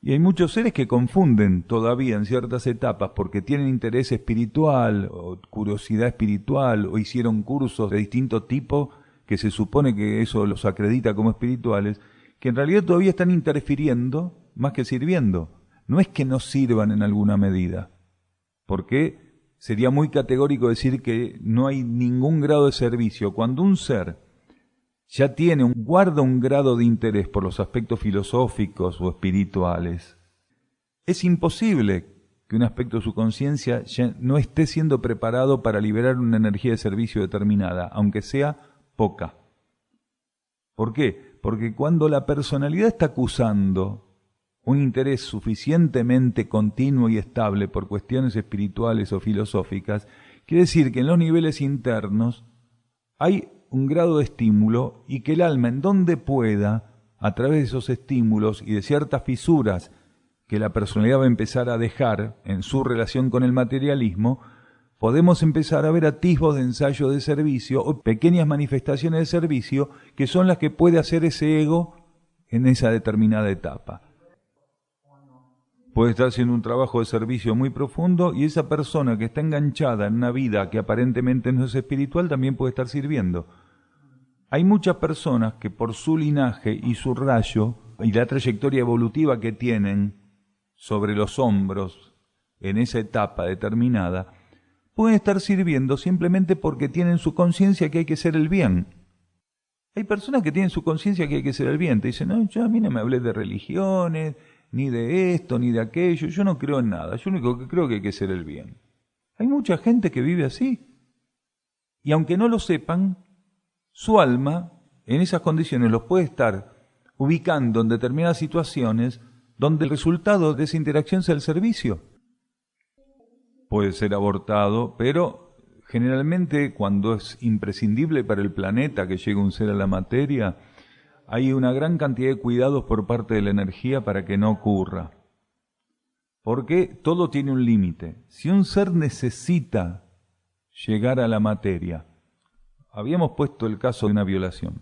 Y hay muchos seres que confunden todavía en ciertas etapas porque tienen interés espiritual o curiosidad espiritual o hicieron cursos de distinto tipo que se supone que eso los acredita como espirituales, que en realidad todavía están interfiriendo más que sirviendo. No es que no sirvan en alguna medida, porque sería muy categórico decir que no hay ningún grado de servicio. Cuando un ser ya guarda un grado de interés por los aspectos filosóficos o espirituales, es imposible que un aspecto de su conciencia ya no esté siendo preparado para liberar una energía de servicio determinada, aunque sea poca. ¿Por qué? Porque cuando la personalidad está acusando un interés suficientemente continuo y estable por cuestiones espirituales o filosóficas, quiere decir que en los niveles internos hay un grado de estímulo y que el alma, en donde pueda, a través de esos estímulos y de ciertas fisuras que la personalidad va a empezar a dejar en su relación con el materialismo, podemos empezar a ver atisbos de ensayo de servicio o pequeñas manifestaciones de servicio que son las que puede hacer ese ego en esa determinada etapa. Puede estar haciendo un trabajo de servicio muy profundo y esa persona que está enganchada en una vida que aparentemente no es espiritual también puede estar sirviendo. Hay muchas personas que por su linaje y su rayo y la trayectoria evolutiva que tienen sobre los hombros en esa etapa determinada, pueden estar sirviendo simplemente porque tienen su conciencia que hay que hacer el bien. Hay personas que tienen su conciencia que hay que hacer el bien. Te dicen, no, yo a mí no me hablé de religiones, ni de esto, ni de aquello, yo no creo en nada, yo lo único que creo que hay que hacer el bien. Hay mucha gente que vive así. Y aunque no lo sepan, su alma en esas condiciones los puede estar ubicando en determinadas situaciones donde el resultado de esa interacción sea el servicio. Puede ser abortado, pero generalmente cuando es imprescindible para el planeta que llegue un ser a la materia, hay una gran cantidad de cuidados por parte de la energía para que no ocurra. Porque todo tiene un límite. Si un ser necesita llegar a la materia, habíamos puesto el caso de una violación.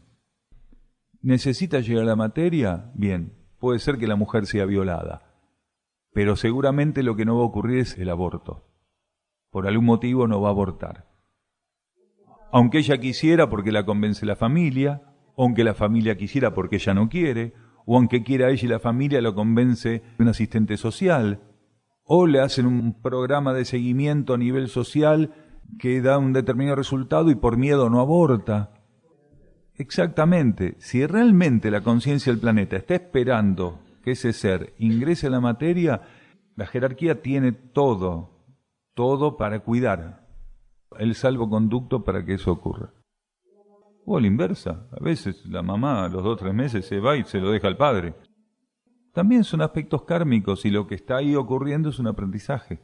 ¿Necesita llegar a la materia? Bien, puede ser que la mujer sea violada, pero seguramente lo que no va a ocurrir es el aborto. Por algún motivo no va a abortar. Aunque ella quisiera porque la convence la familia, aunque la familia quisiera porque ella no quiere, o aunque quiera ella y la familia lo convence un asistente social, o le hacen un programa de seguimiento a nivel social que da un determinado resultado y por miedo no aborta. Exactamente, si realmente la conciencia del planeta está esperando que ese ser ingrese a la materia, la jerarquía tiene todo para cuidar el salvoconducto para que eso ocurra. O a la inversa, a veces la mamá a los 2 o 3 meses se va y se lo deja al padre. También son aspectos kármicos y lo que está ahí ocurriendo es un aprendizaje.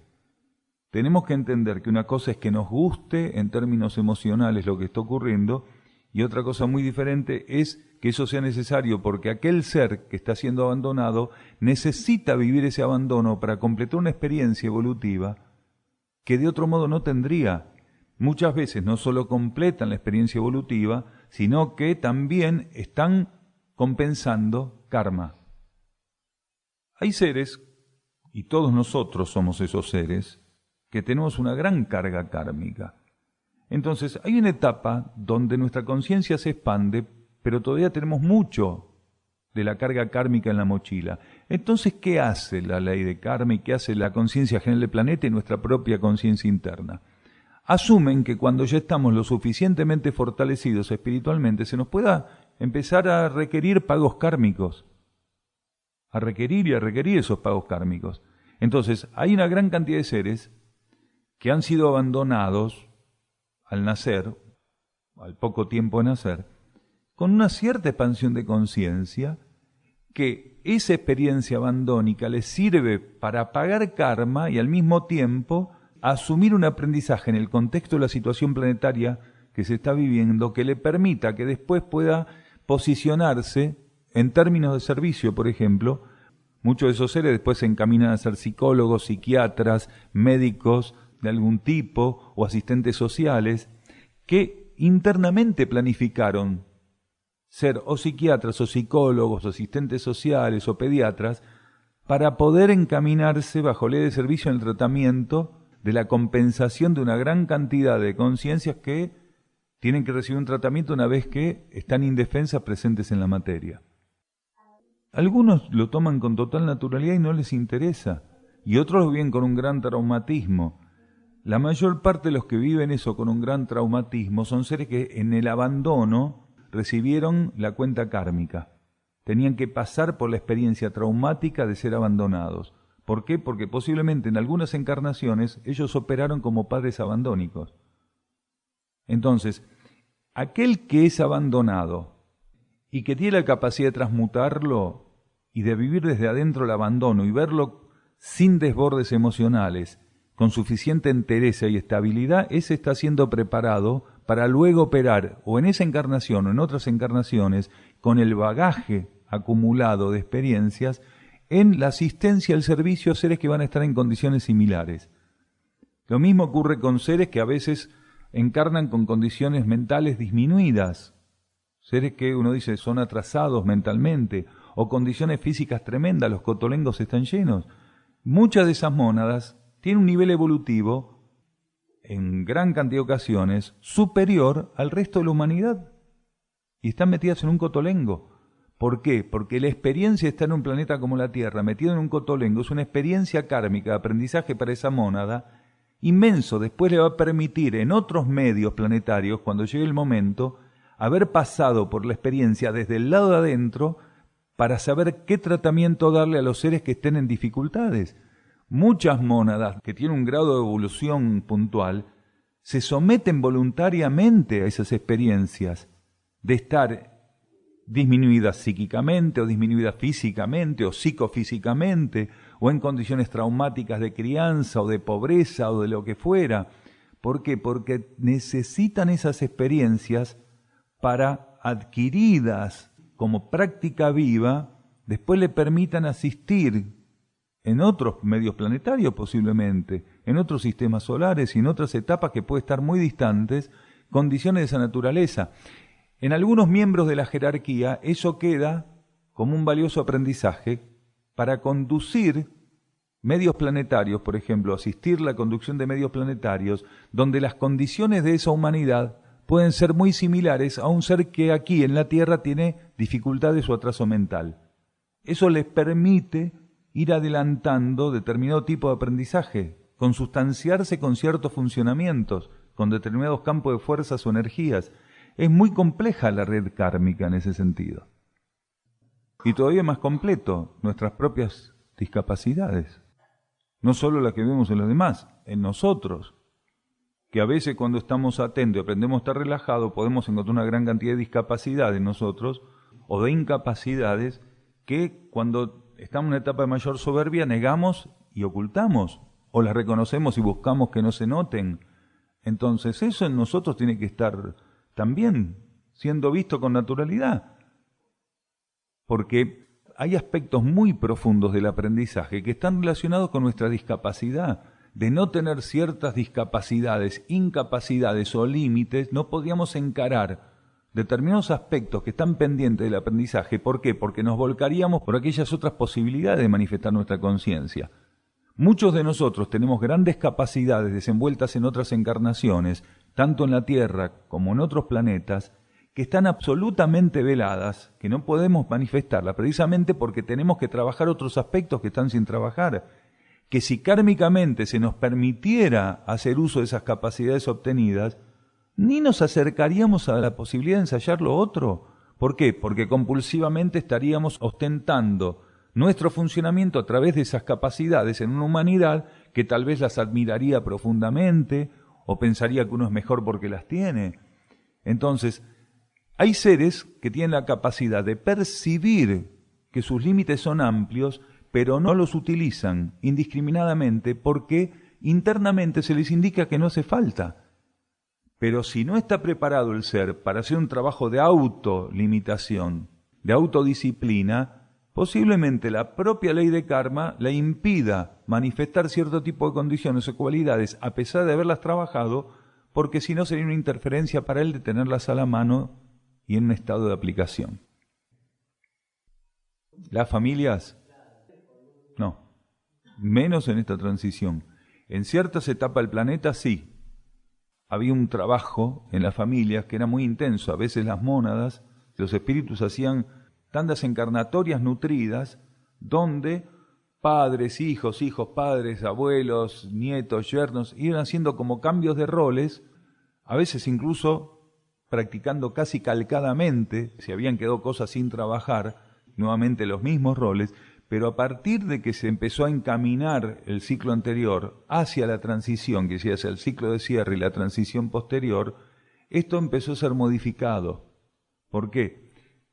Tenemos que entender que una cosa es que nos guste en términos emocionales lo que está ocurriendo y otra cosa muy diferente es que eso sea necesario porque aquel ser que está siendo abandonado necesita vivir ese abandono para completar una experiencia evolutiva que de otro modo no tendría. Muchas veces no solo completan la experiencia evolutiva, sino que también están compensando karma. Hay seres, y todos nosotros somos esos seres, que tenemos una gran carga kármica. Entonces, hay una etapa donde nuestra conciencia se expande, pero todavía tenemos mucho de la carga kármica en la mochila. Entonces, ¿qué hace la ley de karma y qué hace la conciencia general del planeta y nuestra propia conciencia interna? Asumen que cuando ya estamos lo suficientemente fortalecidos espiritualmente, se nos pueda empezar a requerir pagos kármicos, a requerir esos pagos kármicos. Entonces, hay una gran cantidad de seres que han sido abandonados al nacer, al poco tiempo de nacer, con una cierta expansión de conciencia, que esa experiencia abandónica les sirve para pagar karma y al mismo tiempo asumir un aprendizaje en el contexto de la situación planetaria que se está viviendo, que le permita que después pueda posicionarse en términos de servicio, por ejemplo. Muchos de esos seres después se encaminan a ser psicólogos, psiquiatras, médicos de algún tipo o asistentes sociales que internamente planificaron ser o psiquiatras o psicólogos o asistentes sociales o pediatras para poder encaminarse bajo ley de servicio en el tratamiento de la compensación de una gran cantidad de conciencias que tienen que recibir un tratamiento una vez que están indefensas presentes en la materia. Algunos lo toman con total naturalidad y no les interesa, y otros lo viven con un gran traumatismo. La mayor parte de los que viven eso con un gran traumatismo son seres que en el abandono recibieron la cuenta kármica. Tenían que pasar por la experiencia traumática de ser abandonados. ¿Por qué? Porque posiblemente en algunas encarnaciones ellos operaron como padres abandónicos. Entonces, aquel que es abandonado y que tiene la capacidad de transmutarlo y de vivir desde adentro el abandono y verlo sin desbordes emocionales, con suficiente entereza y estabilidad, ese está siendo preparado para luego operar o en esa encarnación o en otras encarnaciones con el bagaje acumulado de experiencias en la asistencia al servicio a seres que van a estar en condiciones similares. Lo mismo ocurre con seres que a veces encarnan con condiciones mentales disminuidas, seres que uno dice son atrasados mentalmente, o condiciones físicas tremendas, los cotolengos están llenos. Muchas de esas mónadas tienen un nivel evolutivo, en gran cantidad de ocasiones, superior al resto de la humanidad, y están metidas en un cotolengo. ¿Por qué? Porque la experiencia de estar en un planeta como la Tierra, metido en un cotolengo, es una experiencia kármica de aprendizaje para esa mónada inmenso. Después le va a permitir en otros medios planetarios, cuando llegue el momento, haber pasado por la experiencia desde el lado de adentro para saber qué tratamiento darle a los seres que estén en dificultades. Muchas mónadas que tienen un grado de evolución puntual se someten voluntariamente a esas experiencias de estar disminuidas psíquicamente o disminuidas físicamente o psicofísicamente o en condiciones traumáticas de crianza o de pobreza o de lo que fuera. ¿Por qué? Porque necesitan esas experiencias para, adquiridas como práctica viva, después le permitan asistir en otros medios planetarios posiblemente, en otros sistemas solares y en otras etapas que pueden estar muy distantes, condiciones de esa naturaleza. En algunos miembros de la jerarquía eso queda como un valioso aprendizaje para conducir medios planetarios, por ejemplo, asistir la conducción de medios planetarios, donde las condiciones de esa humanidad pueden ser muy similares a un ser que aquí en la Tierra tiene dificultades o atraso mental. Eso les permite ir adelantando determinado tipo de aprendizaje, consustanciarse con ciertos funcionamientos, con determinados campos de fuerzas o energías. Es muy compleja la red kármica en ese sentido. Y todavía más completo, nuestras propias discapacidades. No solo las que vemos en los demás, en nosotros. Que a veces cuando estamos atentos y aprendemos a estar relajados, podemos encontrar una gran cantidad de discapacidades en nosotros, o de incapacidades, que cuando estamos en una etapa de mayor soberbia negamos y ocultamos, o las reconocemos y buscamos que no se noten. Entonces eso en nosotros tiene que estar también siendo visto con naturalidad, porque hay aspectos muy profundos del aprendizaje que están relacionados con nuestra discapacidad. De no tener ciertas discapacidades, incapacidades o límites, no podríamos encarar determinados aspectos que están pendientes del aprendizaje. ¿Por qué? Porque nos volcaríamos por aquellas otras posibilidades de manifestar nuestra conciencia. Muchos de nosotros tenemos grandes capacidades desenvueltas en otras encarnaciones, tanto en la Tierra como en otros planetas, que están absolutamente veladas, que no podemos manifestarlas, precisamente porque tenemos que trabajar otros aspectos que están sin trabajar. Que si kármicamente se nos permitiera hacer uso de esas capacidades obtenidas, ni nos acercaríamos a la posibilidad de ensayar lo otro. ¿Por qué? Porque compulsivamente estaríamos ostentando nuestro funcionamiento a través de esas capacidades en una humanidad que tal vez las admiraría profundamente o pensaría que uno es mejor porque las tiene. Entonces, hay seres que tienen la capacidad de percibir que sus límites son amplios, pero no los utilizan indiscriminadamente porque internamente se les indica que no hace falta. Pero si no está preparado el ser para hacer un trabajo de autolimitación, de autodisciplina, posiblemente la propia ley de karma le impida manifestar cierto tipo de condiciones o cualidades a pesar de haberlas trabajado, porque si no sería una interferencia para él de tenerlas a la mano y en un estado de aplicación. Las familias, no, menos en esta transición. En ciertas etapas del planeta sí. Había un trabajo en las familias que era muy intenso. A veces las mónadas, los espíritus hacían tandas encarnatorias nutridas donde padres, hijos, padres, abuelos, nietos, yernos, iban haciendo como cambios de roles, a veces incluso practicando casi calcadamente, si habían quedado cosas sin trabajar, nuevamente los mismos roles, pero a partir de que se empezó a encaminar el ciclo anterior hacia la transición, que decía hacia el ciclo de cierre y la transición posterior, esto empezó a ser modificado. ¿Por qué?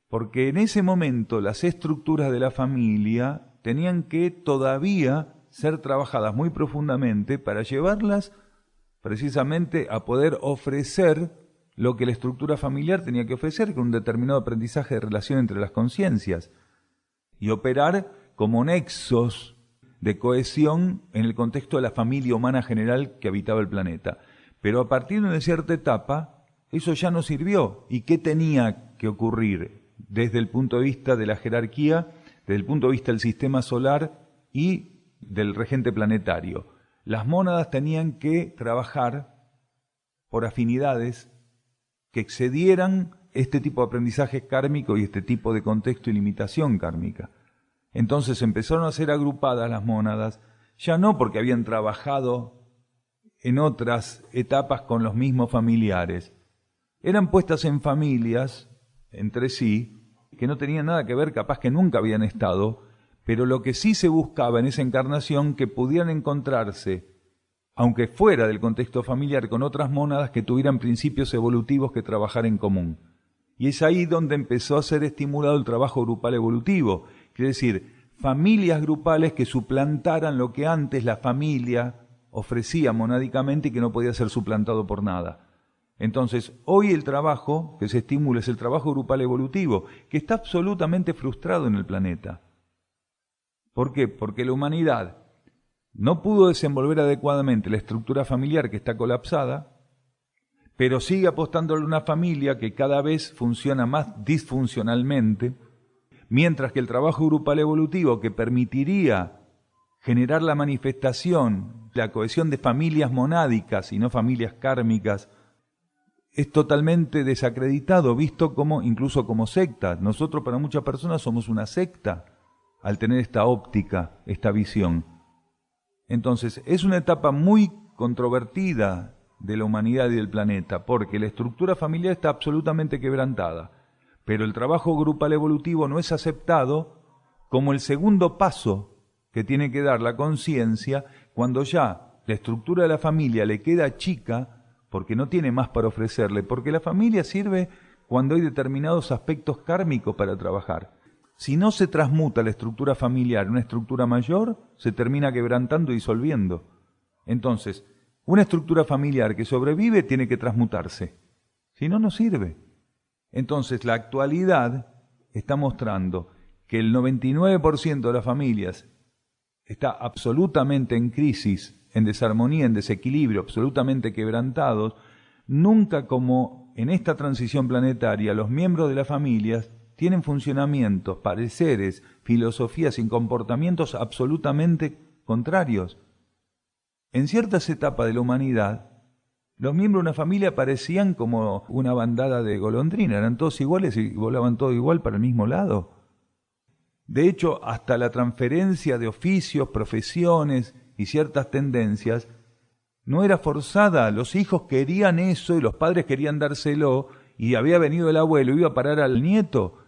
Porque en ese momento las estructuras de la familia tenían que todavía ser trabajadas muy profundamente para llevarlas precisamente a poder ofrecer lo que la estructura familiar tenía que ofrecer, con un determinado aprendizaje de relación entre las conciencias, y operar como nexos de cohesión en el contexto de la familia humana general que habitaba el planeta. Pero a partir de una cierta etapa, eso ya no sirvió. ¿Y qué tenía que ocurrir desde el punto de vista de la jerarquía, desde el punto de vista del sistema solar y del regente planetario? Las mónadas tenían que trabajar por afinidades que excedieran este tipo de aprendizaje kármico y este tipo de contexto y limitación kármica. Entonces empezaron a ser agrupadas las mónadas, ya no porque habían trabajado en otras etapas con los mismos familiares, eran puestas en familias entre sí, que no tenían nada que ver, capaz que nunca habían estado, pero lo que sí se buscaba en esa encarnación, que pudieran encontrarse, aunque fuera del contexto familiar, con otras mónadas que tuvieran principios evolutivos que trabajar en común. Y es ahí donde empezó a ser estimulado el trabajo grupal evolutivo, quiere decir, familias grupales que suplantaran lo que antes la familia ofrecía monádicamente y que no podía ser suplantado por nada. Entonces, hoy el trabajo que se estimula es el trabajo grupal evolutivo, que está absolutamente frustrado en el planeta. ¿Por qué? Porque la humanidad no pudo desenvolver adecuadamente la estructura familiar que está colapsada, pero sigue apostándole a una familia que cada vez funciona más disfuncionalmente, mientras que el trabajo grupal evolutivo que permitiría generar la manifestación, la cohesión de familias monádicas y no familias kármicas, es totalmente desacreditado, visto como incluso como secta. Nosotros para muchas personas somos una secta al tener esta óptica, esta visión. Entonces, es una etapa muy controvertida de la humanidad y del planeta, porque la estructura familiar está absolutamente quebrantada, pero el trabajo grupal evolutivo no es aceptado como el segundo paso que tiene que dar la conciencia cuando ya la estructura de la familia le queda chica, porque no tiene más para ofrecerle, porque la familia sirve cuando hay determinados aspectos kármicos para trabajar. Si no se transmuta la estructura familiar en una estructura mayor, se termina quebrantando y disolviendo. Entonces, una estructura familiar que sobrevive tiene que transmutarse, si no, no sirve. Entonces, la actualidad está mostrando que el 99% de las familias está absolutamente en crisis, en desarmonía, en desequilibrio, absolutamente quebrantados. Nunca como en esta transición planetaria los miembros de las familias tienen funcionamientos, pareceres, filosofías y comportamientos absolutamente contrarios. En ciertas etapas de la humanidad, los miembros de una familia parecían como una bandada de golondrinas, eran todos iguales y volaban todos igual para el mismo lado. De hecho, hasta la transferencia de oficios, profesiones y ciertas tendencias no era forzada. Los hijos querían eso y los padres querían dárselo, y había venido el abuelo y iba a parar al nieto.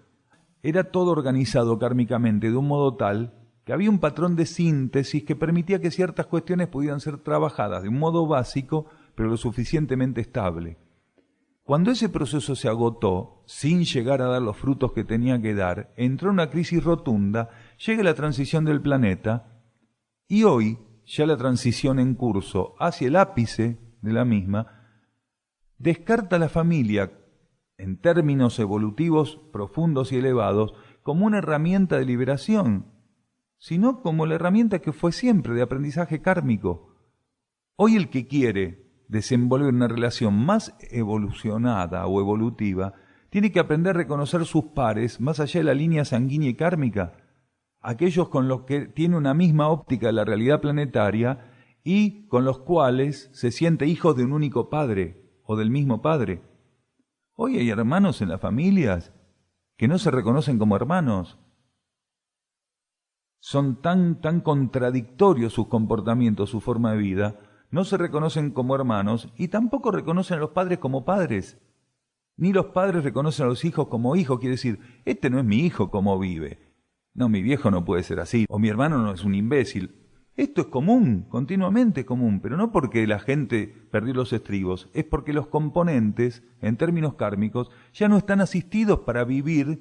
Era todo organizado kármicamente de un modo tal que había un patrón de síntesis que permitía que ciertas cuestiones pudieran ser trabajadas de un modo básico, pero lo suficientemente estable. Cuando ese proceso se agotó, sin llegar a dar los frutos que tenía que dar, entró una crisis rotunda, llega la transición del planeta, y hoy ya la transición en curso hacia el ápice de la misma, descarta a la familia en términos evolutivos profundos y elevados como una herramienta de liberación, sino como la herramienta que fue siempre de aprendizaje kármico. Hoy el que quiere desenvolver una relación más evolucionada o evolutiva tiene que aprender a reconocer sus pares más allá de la línea sanguínea y kármica, aquellos con los que tiene una misma óptica de la realidad planetaria y con los cuales se siente hijos de un único padre o del mismo padre. Hoy hay hermanos en las familias que no se reconocen como hermanos. Son tan contradictorios sus comportamientos, su forma de vida, no se reconocen como hermanos y tampoco reconocen a los padres como padres. Ni los padres reconocen a los hijos como hijos, quiere decir, este no es mi hijo como vive. No, mi viejo no puede ser así, o mi hermano no es un imbécil. Esto es común, continuamente común, pero no porque la gente perdió los estribos, es porque los componentes, en términos kármicos, ya no están asistidos para vivir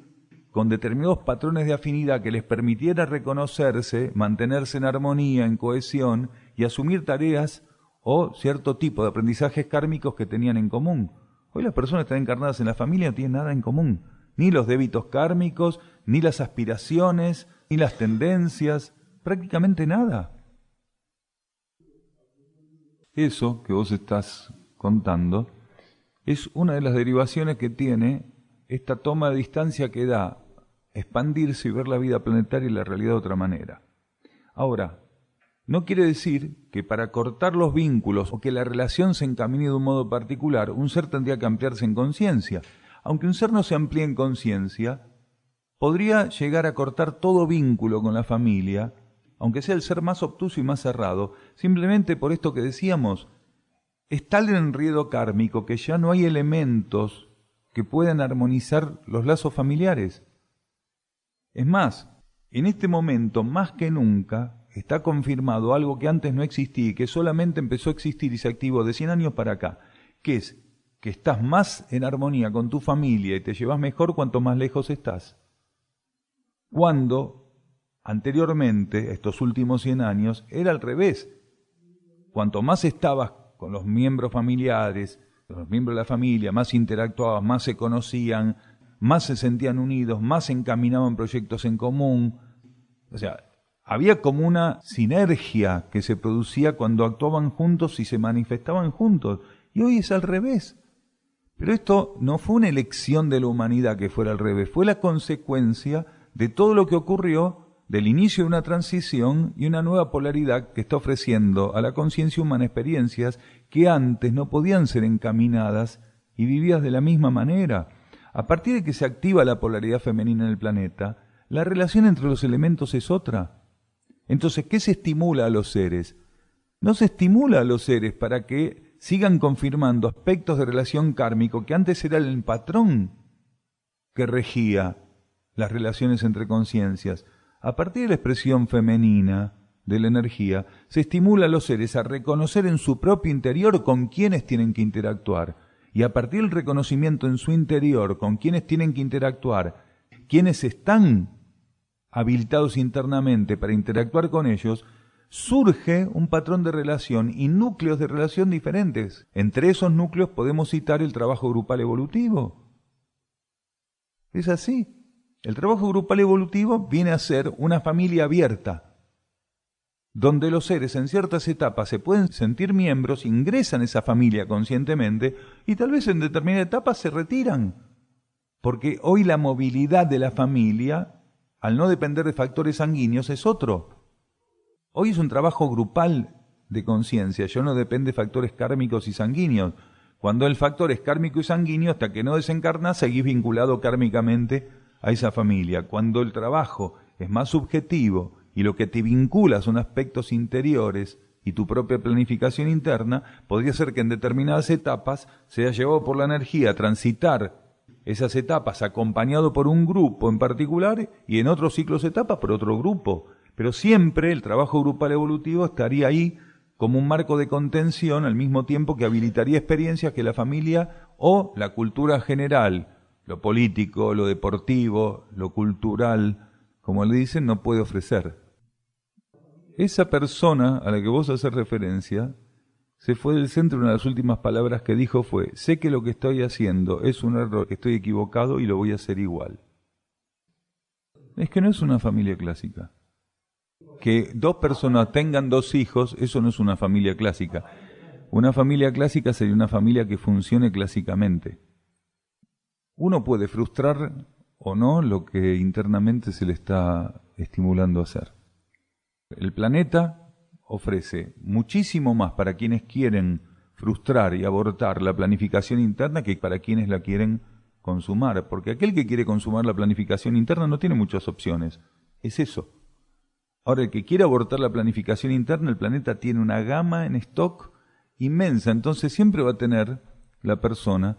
con determinados patrones de afinidad que les permitiera reconocerse, mantenerse en armonía, en cohesión y asumir tareas o cierto tipo de aprendizajes kármicos que tenían en común. Hoy las personas que están encarnadas en la familia no tienen nada en común, ni los débitos kármicos, ni las aspiraciones, ni las tendencias, prácticamente nada. Eso que vos estás contando es una de las derivaciones que tiene esta toma de distancia que da expandirse y ver la vida planetaria y la realidad de otra manera. Ahora, no quiere decir que para cortar los vínculos o que la relación se encamine de un modo particular, un ser tendría que ampliarse en conciencia. Aunque un ser no se amplíe en conciencia, podría llegar a cortar todo vínculo con la familia, aunque sea el ser más obtuso y más cerrado, simplemente por esto que decíamos, es tal el enredo kármico que ya no hay elementos que puedan armonizar los lazos familiares. Es más, en este momento, más que nunca, está confirmado algo que antes no existía y que solamente empezó a existir y se activó de 100 años para acá, que es que estás más en armonía con tu familia y te llevas mejor cuanto más lejos estás. Cuando anteriormente, estos últimos 100 años, era al revés. Cuanto más estabas con los miembros familiares, los miembros de la familia, más interactuabas, más se conocían, más se sentían unidos, más se encaminaban proyectos en común. O sea, había como una sinergia que se producía cuando actuaban juntos y se manifestaban juntos. Y hoy es al revés. Pero esto no fue una elección de la humanidad que fuera al revés, fue la consecuencia de todo lo que ocurrió del inicio de una transición y una nueva polaridad que está ofreciendo a la conciencia humana experiencias que antes no podían ser encaminadas y vividas de la misma manera. A partir de que se activa la polaridad femenina en el planeta, la relación entre los elementos es otra. Entonces, ¿qué se estimula a los seres? No se estimula a los seres para que sigan confirmando aspectos de relación kármico que antes era el patrón que regía las relaciones entre conciencias. A partir de la expresión femenina de la energía, se estimula a los seres a reconocer en su propio interior con quiénes tienen que interactuar. Y a partir del reconocimiento en su interior con quiénes tienen que interactuar, quiénes están habilitados internamente para interactuar con ellos, surge un patrón de relación y núcleos de relación diferentes. Entre esos núcleos podemos citar el trabajo grupal evolutivo. Es así. El trabajo grupal evolutivo viene a ser una familia abierta, donde los seres en ciertas etapas se pueden sentir miembros, ingresan a esa familia conscientemente y tal vez en determinada etapa se retiran. Porque hoy la movilidad de la familia, al no depender de factores sanguíneos, es otro. Hoy es un trabajo grupal de conciencia, ya no depende de factores kármicos y sanguíneos. Cuando el factor es kármico y sanguíneo, hasta que no desencarnás, seguís vinculado kármicamente a esa familia. Cuando el trabajo es más subjetivo y lo que te vincula son aspectos interiores y tu propia planificación interna, podría ser que en determinadas etapas se haya llevado por la energía a transitar esas etapas acompañado por un grupo en particular y en otros ciclos de etapas por otro grupo. Pero siempre el trabajo grupal evolutivo estaría ahí como un marco de contención al mismo tiempo que habilitaría experiencias que la familia o la cultura general, lo político, lo deportivo, lo cultural, como le dicen, no puede ofrecer. esa persona a la que vos haces referencia se fue del centro. Una de las últimas palabras que dijo fue: sé que lo que estoy haciendo es un error, que estoy equivocado y lo voy a hacer igual. Es que no es una familia clásica. Que dos personas tengan dos hijos, eso no es una familia clásica. Una familia clásica sería una familia que funcione clásicamente. Uno puede frustrar o no lo que internamente se le está estimulando a hacer. El planeta ofrece muchísimo más para quienes quieren frustrar y abortar la planificación interna que para quienes la quieren consumar, porque aquel que quiere consumar la planificación interna no tiene muchas opciones, es eso. Ahora, el que quiere abortar la planificación interna, el planeta tiene una gama en stock inmensa, entonces siempre va a tener la persona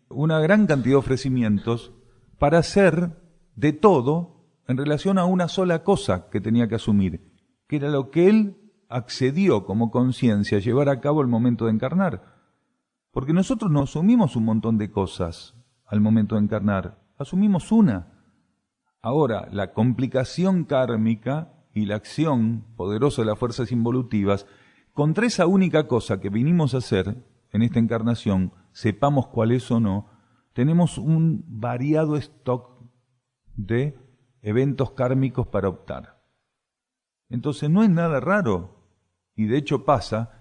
una gran cantidad de ofrecimientos para hacer de todo en relación a una sola cosa que tenía que asumir, que era lo que él accedió como conciencia a llevar a cabo al momento de encarnar. Porque nosotros no asumimos un montón de cosas al momento de encarnar, asumimos una. Ahora, la complicación kármica y la acción poderosa de las fuerzas involutivas, contra esa única cosa que vinimos a hacer en esta encarnación, sepamos cuál es o no, tenemos un variado stock de eventos kármicos para optar. Entonces no es nada raro, y de hecho pasa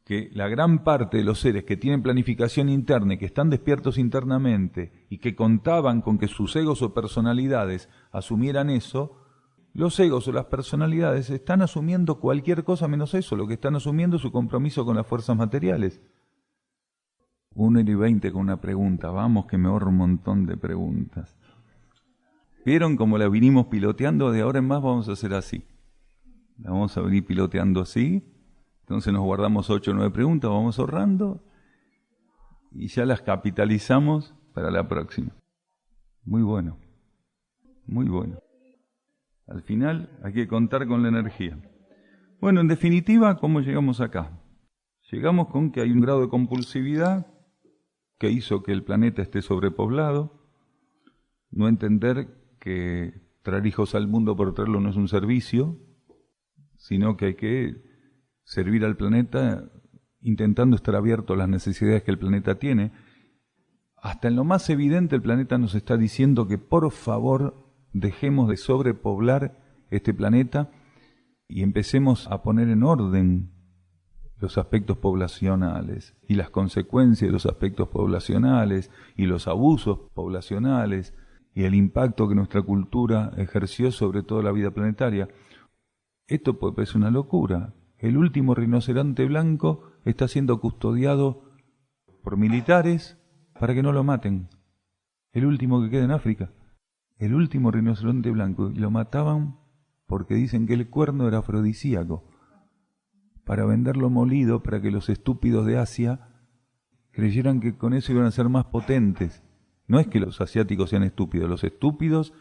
que la gran parte de los seres que tienen planificación interna y que están despiertos internamente y que contaban con que sus egos o personalidades asumieran eso, los egos o las personalidades están asumiendo cualquier cosa menos eso. Lo que están asumiendo es su compromiso con las fuerzas materiales. 1:20 con una pregunta. Vamos, que me ahorro un montón de preguntas. ¿Vieron cómo la vinimos piloteando? De ahora en más vamos a hacer así. La vamos a venir piloteando así. Entonces nos guardamos 8 o 9 preguntas, vamos ahorrando y ya las capitalizamos para la próxima. Muy bueno, muy bueno. Al final hay que contar con la energía. Bueno, en definitiva, ¿cómo llegamos acá? Llegamos con que hay un grado de compulsividad que hizo que el planeta esté sobrepoblado, no entender que traer hijos al mundo por traerlo no es un servicio, sino que hay que servir al planeta intentando estar abierto a las necesidades que el planeta tiene. Hasta en lo más evidente el planeta nos está diciendo que por favor dejemos de sobrepoblar este planeta y empecemos a poner en orden los aspectos poblacionales y las consecuencias de los aspectos poblacionales y los abusos poblacionales y el impacto que nuestra cultura ejerció sobre toda la vida planetaria. Esto puede parecer una locura. El último rinoceronte blanco está siendo custodiado por militares para que no lo maten. El último que queda en África. El último rinoceronte blanco. Y lo mataban porque dicen que el cuerno era afrodisíaco. Para venderlo molido, para que los estúpidos de Asia creyeran que con eso iban a ser más potentes. No es que los asiáticos sean estúpidos. Los estúpidos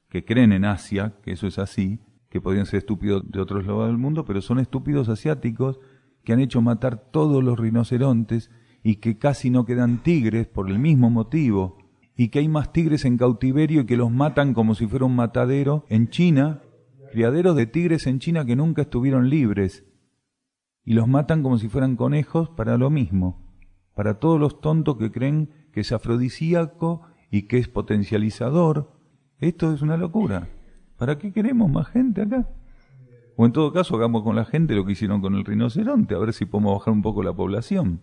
que creen en Asia, que eso es así, que podrían ser estúpidos de otros lados del mundo, pero son estúpidos asiáticos que han hecho matar todos los rinocerontes y que casi no quedan tigres por el mismo motivo, y que hay más tigres en cautiverio y que los matan como si fuera un matadero en China, criaderos de tigres en China que nunca estuvieron libres, y los matan como si fueran conejos para lo mismo, para todos los tontos que creen que es afrodisíaco y que es potencializador. Esto es una locura. ¿Para qué queremos más gente acá? O en todo caso hagamos con la gente lo que hicieron con el rinoceronte, a ver si podemos bajar un poco la población.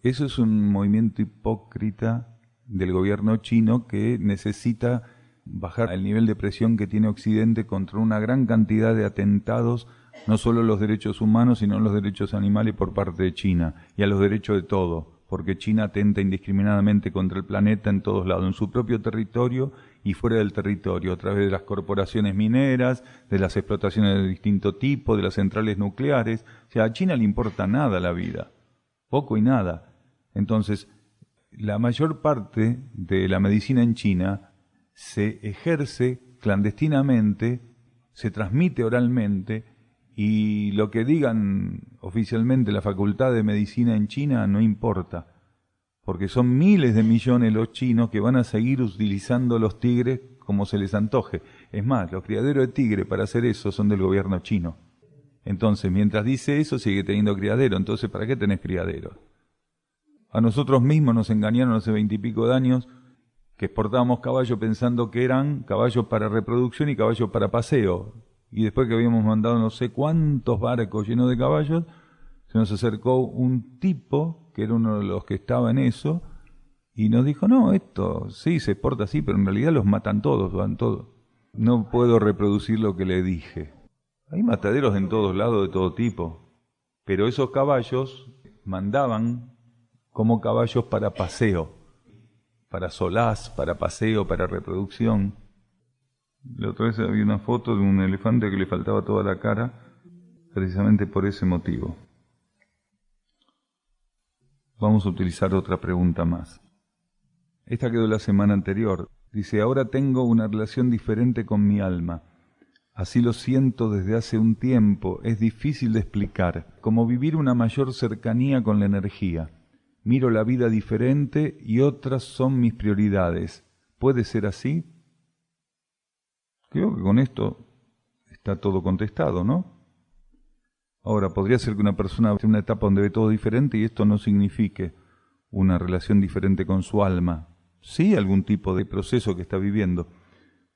Eso es un movimiento hipócrita del gobierno chino que necesita bajar el nivel de presión que tiene Occidente contra una gran cantidad de atentados, no solo a los derechos humanos, sino a los derechos animales por parte de China y a los derechos de todo, porque China atenta indiscriminadamente contra el planeta en todos lados, en su propio territorio y fuera del territorio, a través de las corporaciones mineras, de las explotaciones de distinto tipo, de las centrales nucleares. O sea, a China le importa nada la vida, poco y nada. Entonces, la mayor parte de la medicina en China se ejerce clandestinamente, se transmite oralmente, y lo que digan oficialmente la Facultad de Medicina en China no importa, porque son miles de millones los chinos que van a seguir utilizando los tigres como se les antoje. Es más, los criaderos de tigre para hacer eso son del gobierno chino. Entonces, mientras dice eso, sigue teniendo criadero. Entonces, ¿para qué tenés criadero? A nosotros mismos nos engañaron hace 20 y pico de años que exportábamos caballos pensando que eran caballos para reproducción y caballos para paseo. Y después que habíamos mandado no sé cuántos barcos llenos de caballos, se nos acercó un tipo, que era uno de los que estaba en eso, y nos dijo, no, esto sí se exporta así, pero en realidad los matan todos, van todos. No puedo reproducir lo que le dije. Hay mataderos en todos lados de todo tipo, pero esos caballos mandaban como caballos para paseo, para solaz, para paseo, para reproducción. La otra vez había una foto de un elefante que le faltaba toda la cara, precisamente por ese motivo. Vamos a utilizar otra pregunta más. Esta quedó la semana anterior. Dice, ahora tengo una relación diferente con mi alma. Así lo siento desde hace un tiempo, es difícil de explicar, como vivir una mayor cercanía con la energía. Miro la vida diferente y otras son mis prioridades. ¿Puede ser así? Creo que con esto está todo contestado, ¿no? Ahora, podría ser que una persona esté en una etapa donde ve todo diferente y esto no signifique una relación diferente con su alma. Sí, algún tipo de proceso que está viviendo,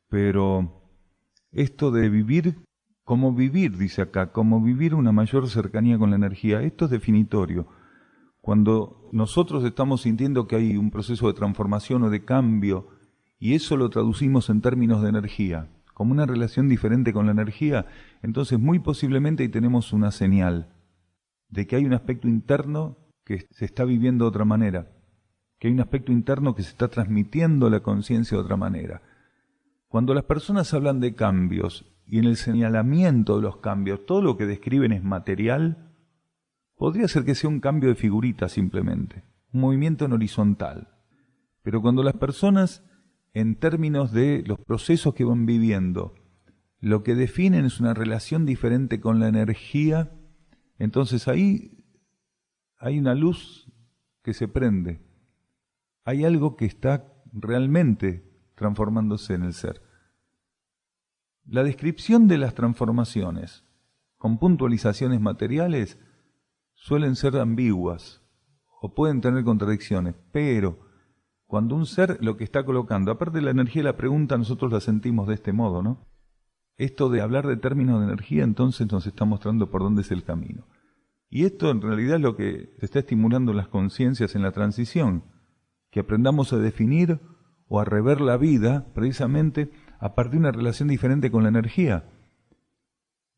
pero esto de vivir, dice acá, como vivir una mayor cercanía con la energía, esto es definitorio. Cuando nosotros estamos sintiendo que hay un proceso de transformación o de cambio, y eso lo traducimos en términos de energía, como una relación diferente con la energía, entonces muy posiblemente ahí tenemos una señal de que hay un aspecto interno que se está viviendo de otra manera, que hay un aspecto interno que se está transmitiendo la conciencia de otra manera. Cuando las personas hablan de cambios y en el señalamiento de los cambios todo lo que describen es material, podría ser que sea un cambio de figurita simplemente, un movimiento en horizontal. Pero cuando las personas, en términos de los procesos que van viviendo, lo que definen es una relación diferente con la energía, entonces ahí hay una luz que se prende. Hay algo que está realmente transformándose en el ser. La descripción de las transformaciones con puntualizaciones materiales suelen ser ambiguas o pueden tener contradicciones, pero cuando un ser lo que está colocando, aparte de la energía de la pregunta, nosotros la sentimos de este modo, ¿no? Esto de hablar de términos de energía, entonces nos está mostrando por dónde es el camino. Y esto en realidad es lo que se está estimulando en las conciencias en la transición, que aprendamos a definir o a rever la vida precisamente a partir de una relación diferente con la energía.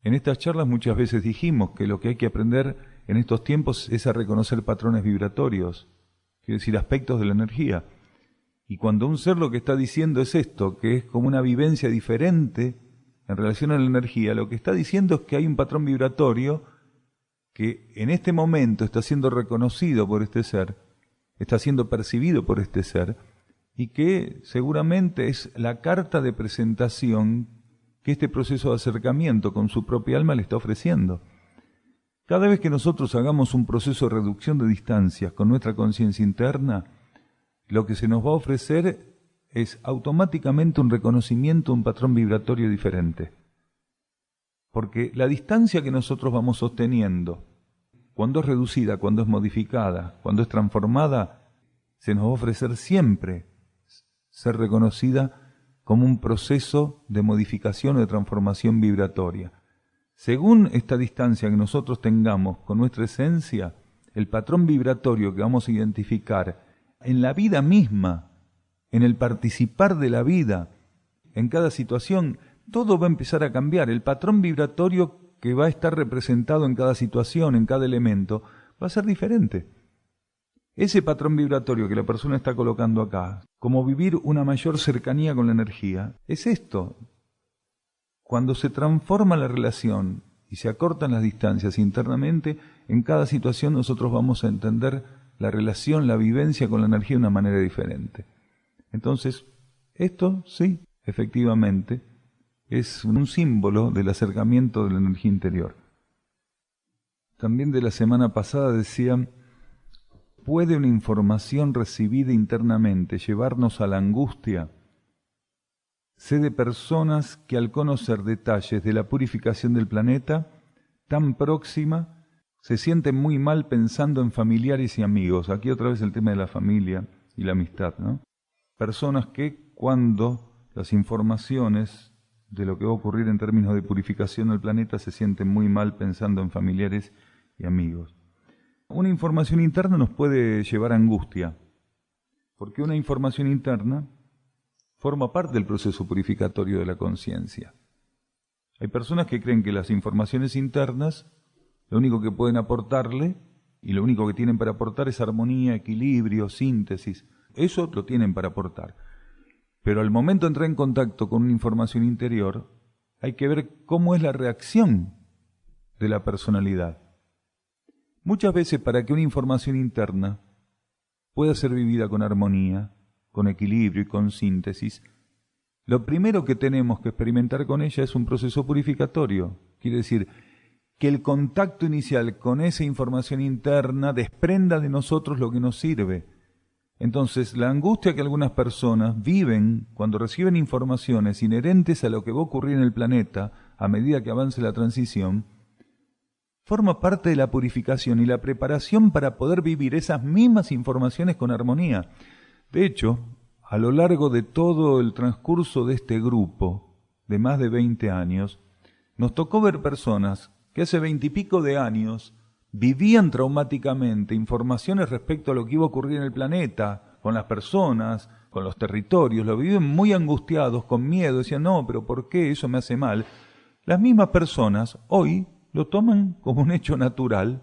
En estas charlas muchas veces dijimos que lo que hay que aprender en estos tiempos es a reconocer patrones vibratorios, quiere decir aspectos de la energía. Y cuando un ser lo que está diciendo es esto, que es como una vivencia diferente en relación a la energía, lo que está diciendo es que hay un patrón vibratorio que en este momento está siendo reconocido por este ser, está siendo percibido por este ser, y que seguramente es la carta de presentación que este proceso de acercamiento con su propia alma le está ofreciendo. Cada vez que nosotros hagamos un proceso de reducción de distancias con nuestra conciencia interna, lo que se nos va a ofrecer es automáticamente un reconocimiento de un patrón vibratorio diferente. Porque la distancia que nosotros vamos sosteniendo, cuando es reducida, cuando es modificada, cuando es transformada, se nos va a ofrecer siempre ser reconocida como un proceso de modificación o de transformación vibratoria. Según esta distancia que nosotros tengamos con nuestra esencia, el patrón vibratorio que vamos a identificar en la vida misma, en el participar de la vida, en cada situación, todo va a empezar a cambiar. El patrón vibratorio que va a estar representado en cada situación, en cada elemento, va a ser diferente. Ese patrón vibratorio que la persona está colocando acá, como vivir una mayor cercanía con la energía, es esto. Cuando se transforma la relación y se acortan las distancias internamente, en cada situación nosotros vamos a entender la relación, la vivencia con la energía de una manera diferente. Entonces, esto sí, efectivamente, es un símbolo del acercamiento de la energía interior. También de la semana pasada decían, ¿puede una información recibida internamente llevarnos a la angustia? Sé de personas que al conocer detalles de la purificación del planeta, tan próxima, se sienten muy mal pensando en familiares y amigos. Aquí otra vez el tema de la familia y la amistad, ¿no? Personas que cuando las informaciones de lo que va a ocurrir en términos de purificación del planeta se sienten muy mal pensando en familiares y amigos. Una información interna nos puede llevar a angustia, porque una información interna forma parte del proceso purificatorio de la conciencia. Hay personas que creen que las informaciones internas lo único que pueden aportarle y lo único que tienen para aportar es armonía, equilibrio, síntesis. Eso lo tienen para aportar. Pero al momento de entrar en contacto con una información interior, hay que ver cómo es la reacción de la personalidad. Muchas veces para que una información interna pueda ser vivida con armonía, con equilibrio y con síntesis, lo primero que tenemos que experimentar con ella es un proceso purificatorio. Quiere decir, que el contacto inicial con esa información interna desprenda de nosotros lo que nos sirve. Entonces, la angustia que algunas personas viven cuando reciben informaciones inherentes a lo que va a ocurrir en el planeta a medida que avance la transición, forma parte de la purificación y la preparación para poder vivir esas mismas informaciones con armonía. De hecho, a lo largo de todo el transcurso de este grupo, de más de 20 años, nos tocó ver personas que hace 20 y pico de años vivían traumáticamente informaciones respecto a lo que iba a ocurrir en el planeta, con las personas, con los territorios, lo vivían muy angustiados, con miedo, decían, no, pero ¿por qué eso me hace mal? Las mismas personas hoy lo toman como un hecho natural,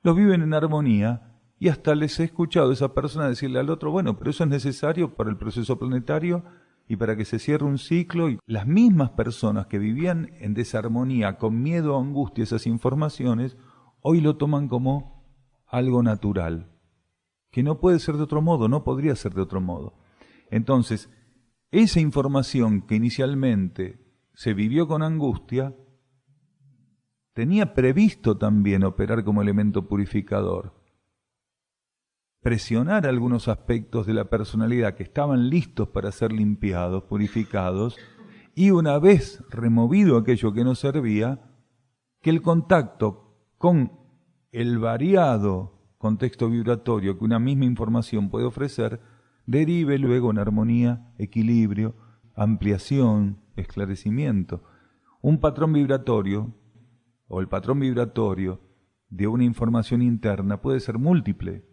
lo viven en armonía y hasta les he escuchado a esa persona decirle al otro, bueno, pero eso es necesario para el proceso planetario y para que se cierre un ciclo. Y las mismas personas que vivían en desarmonía, con miedo o angustia esas informaciones, hoy lo toman como algo natural, que no puede ser de otro modo, no podría ser de otro modo. Entonces, esa información que inicialmente se vivió con angustia, tenía previsto también operar como elemento purificador, presionar algunos aspectos de la personalidad que estaban listos para ser limpiados, purificados, y una vez removido aquello que no servía, que el contacto con el variado contexto vibratorio que una misma información puede ofrecer, derive luego en armonía, equilibrio, ampliación, esclarecimiento. Un patrón vibratorio, o el patrón vibratorio de una información interna puede ser múltiple.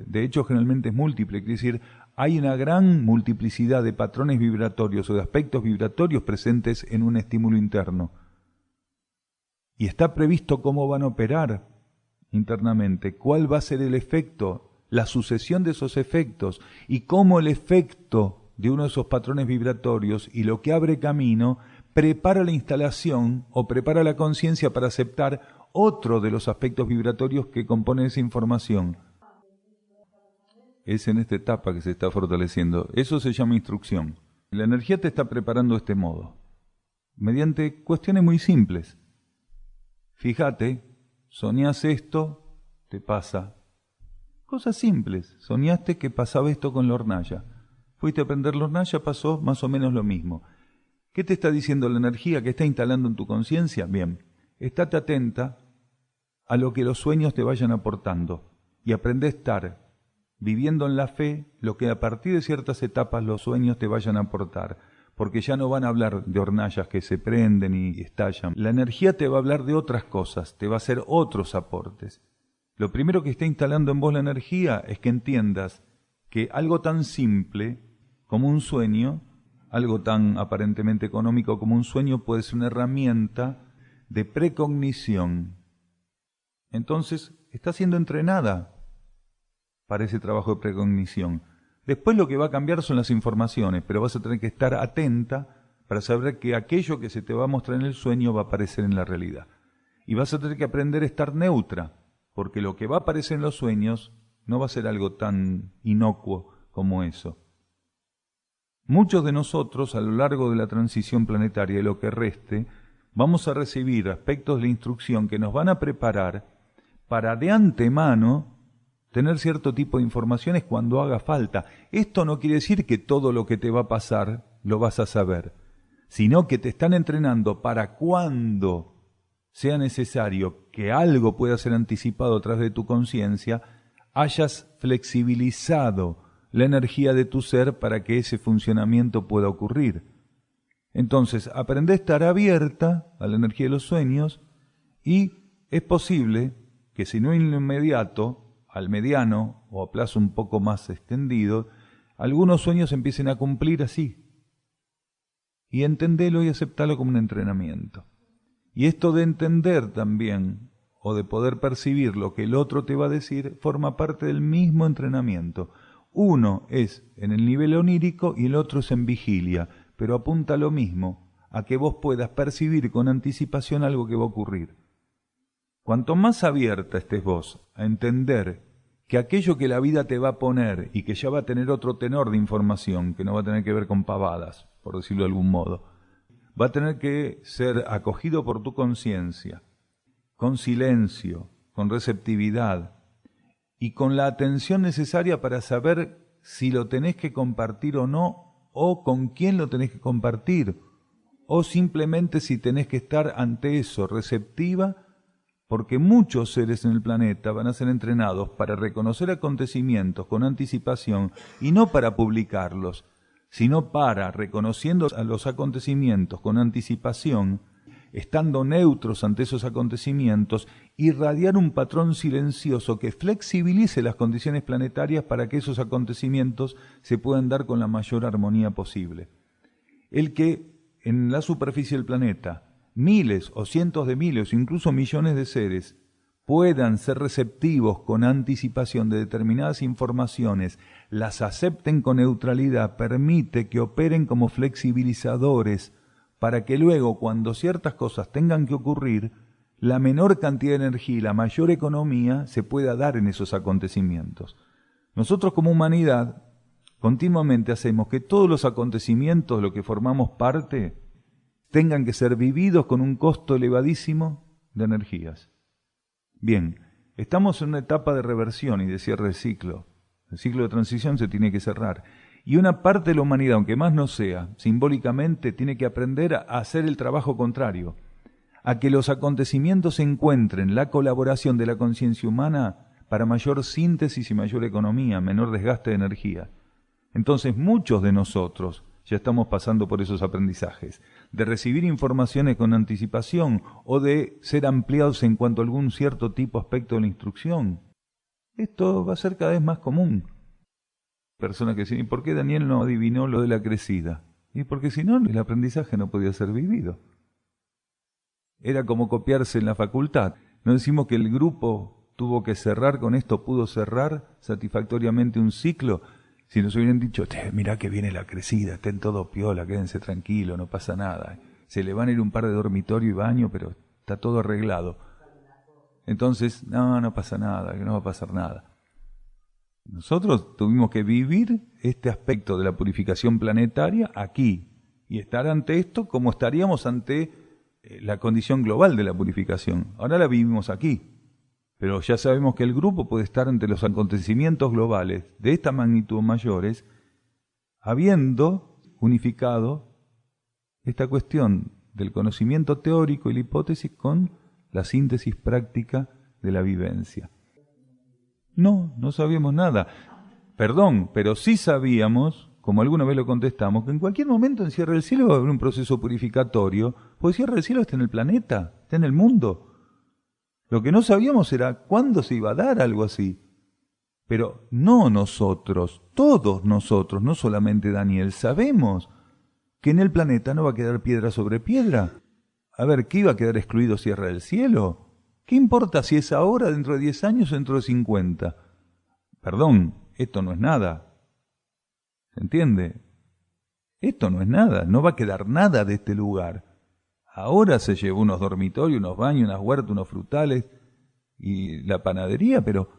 De hecho, generalmente es múltiple, quiere decir, hay una gran multiplicidad de patrones vibratorios o de aspectos vibratorios presentes en un estímulo interno. Y está previsto cómo van a operar internamente, cuál va a ser el efecto, la sucesión de esos efectos y cómo el efecto de uno de esos patrones vibratorios y lo que abre camino prepara la instalación o prepara la conciencia para aceptar otro de los aspectos vibratorios que componen esa información. Es en esta etapa que se está fortaleciendo. Eso se llama instrucción. La energía te está preparando de este modo, mediante cuestiones muy simples. Fíjate, soñás esto, te pasa. Cosas simples. Soñaste que pasaba esto con la hornalla. Fuiste a prender la hornalla, pasó más o menos lo mismo. ¿Qué te está diciendo la energía que está instalando en tu conciencia? Bien, estate atenta a lo que los sueños te vayan aportando y aprende a estar viviendo en la fe lo que a partir de ciertas etapas los sueños te vayan a aportar, porque ya no van a hablar de hornallas que se prenden y estallan. La energía te va a hablar de otras cosas, te va a hacer otros aportes. Lo primero que está instalando en vos la energía es que entiendas que algo tan simple como un sueño, algo tan aparentemente económico como un sueño, puede ser una herramienta de precognición. Entonces, está siendo entrenada para ese trabajo de precognición. Después lo que va a cambiar son las informaciones, pero vas a tener que estar atenta para saber que aquello que se te va a mostrar en el sueño va a aparecer en la realidad. Y vas a tener que aprender a estar neutra, porque lo que va a aparecer en los sueños no va a ser algo tan inocuo como eso. Muchos de nosotros, a lo largo de la transición planetaria y lo que reste, vamos a recibir aspectos de la instrucción que nos van a preparar para de antemano tener cierto tipo de informaciones cuando haga falta. Esto no quiere decir que todo lo que te va a pasar lo vas a saber, sino que te están entrenando para cuando sea necesario que algo pueda ser anticipado a través de tu conciencia, hayas flexibilizado la energía de tu ser para que ese funcionamiento pueda ocurrir. Entonces, aprende a estar abierta a la energía de los sueños y es posible que si no en lo inmediato, al mediano o a plazo un poco más extendido, algunos sueños empiecen a cumplir así. Y entendelo y aceptalo como un entrenamiento. Y esto de entender también, o de poder percibir lo que el otro te va a decir, forma parte del mismo entrenamiento. Uno es en el nivel onírico y el otro es en vigilia, pero apunta a lo mismo, a que vos puedas percibir con anticipación algo que va a ocurrir. Cuanto más abierta estés vos a entender que aquello que la vida te va a poner y que ya va a tener otro tenor de información, que no va a tener que ver con pavadas, por decirlo de algún modo, va a tener que ser acogido por tu conciencia, con silencio, con receptividad y con la atención necesaria para saber si lo tenés que compartir o no, o con quién lo tenés que compartir, o simplemente si tenés que estar ante eso, receptiva, porque muchos seres en el planeta van a ser entrenados para reconocer acontecimientos con anticipación y no para publicarlos, sino para, reconociendo a los acontecimientos con anticipación, estando neutros ante esos acontecimientos, irradiar un patrón silencioso que flexibilice las condiciones planetarias para que esos acontecimientos se puedan dar con la mayor armonía posible. El que en la superficie del planeta miles o cientos de miles o incluso millones de seres puedan ser receptivos con anticipación de determinadas informaciones, las acepten con neutralidad, permite que operen como flexibilizadores para que luego, cuando ciertas cosas tengan que ocurrir, la menor cantidad de energía y la mayor economía se pueda dar en esos acontecimientos. Nosotros como humanidad continuamente hacemos que todos los acontecimientos de los que formamos parte tengan que ser vividos con un costo elevadísimo de energías. Bien, estamos en una etapa de reversión y de cierre de ciclo. El ciclo de transición se tiene que cerrar. Y una parte de la humanidad, aunque más no sea, simbólicamente tiene que aprender a hacer el trabajo contrario, a que los acontecimientos encuentren la colaboración de la conciencia humana para mayor síntesis y mayor economía, menor desgaste de energía. Entonces muchos de nosotros ya estamos pasando por esos aprendizajes, de recibir informaciones con anticipación o de ser ampliados en cuanto a algún cierto tipo aspecto de la instrucción. Esto va a ser cada vez más común. Personas que dicen, ¿y por qué Daniel no adivinó lo de la crecida? Y porque si no, el aprendizaje no podía ser vivido. Era como copiarse en la facultad. No decimos que el grupo tuvo que cerrar con esto, pudo cerrar satisfactoriamente un ciclo. Si nos hubieran dicho, mirá que viene la crecida, estén todos piola, quédense tranquilos, no pasa nada. Se le van a ir un par de dormitorio y baño, pero está todo arreglado. Entonces, no pasa nada, que no va a pasar nada. Nosotros tuvimos que vivir este aspecto de la purificación planetaria aquí y estar ante esto como estaríamos ante la condición global de la purificación. Ahora la vivimos aquí. Pero ya sabemos que el grupo puede estar ante los acontecimientos globales de esta magnitud mayores, habiendo unificado esta cuestión del conocimiento teórico y la hipótesis con la síntesis práctica de la vivencia. No sabíamos nada. Perdón, pero sí sabíamos, como alguna vez lo contestamos, que en cualquier momento en Cierre del Cielo va a haber un proceso purificatorio, porque Cierre del Cielo está en el planeta, está en el mundo. Lo que no sabíamos era cuándo se iba a dar algo así. Pero no nosotros, todos nosotros, no solamente Daniel, sabemos que en el planeta no va a quedar piedra sobre piedra. A ver, ¿qué iba a quedar excluido Cierre del Cielo? ¿Qué importa si es ahora, dentro de 10 años o dentro de 50? Perdón, esto no es nada. ¿Se entiende? Esto no es nada, no va a quedar nada de este lugar. Ahora se llevó unos dormitorios, unos baños, unas huertas, unos frutales y la panadería, pero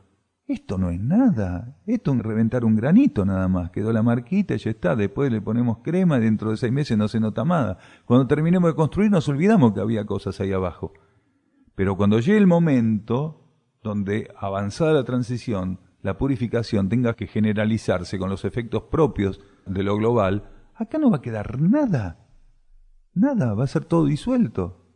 esto no es nada. Esto es reventar un granito nada más. Quedó la marquita y ya está. Después le ponemos crema y dentro de 6 meses no se nota nada. Cuando terminemos de construir nos olvidamos que había cosas ahí abajo. Pero cuando llegue el momento donde, avanzada la transición, la purificación tenga que generalizarse con los efectos propios de lo global, acá no va a quedar nada. Nada, va a ser todo disuelto.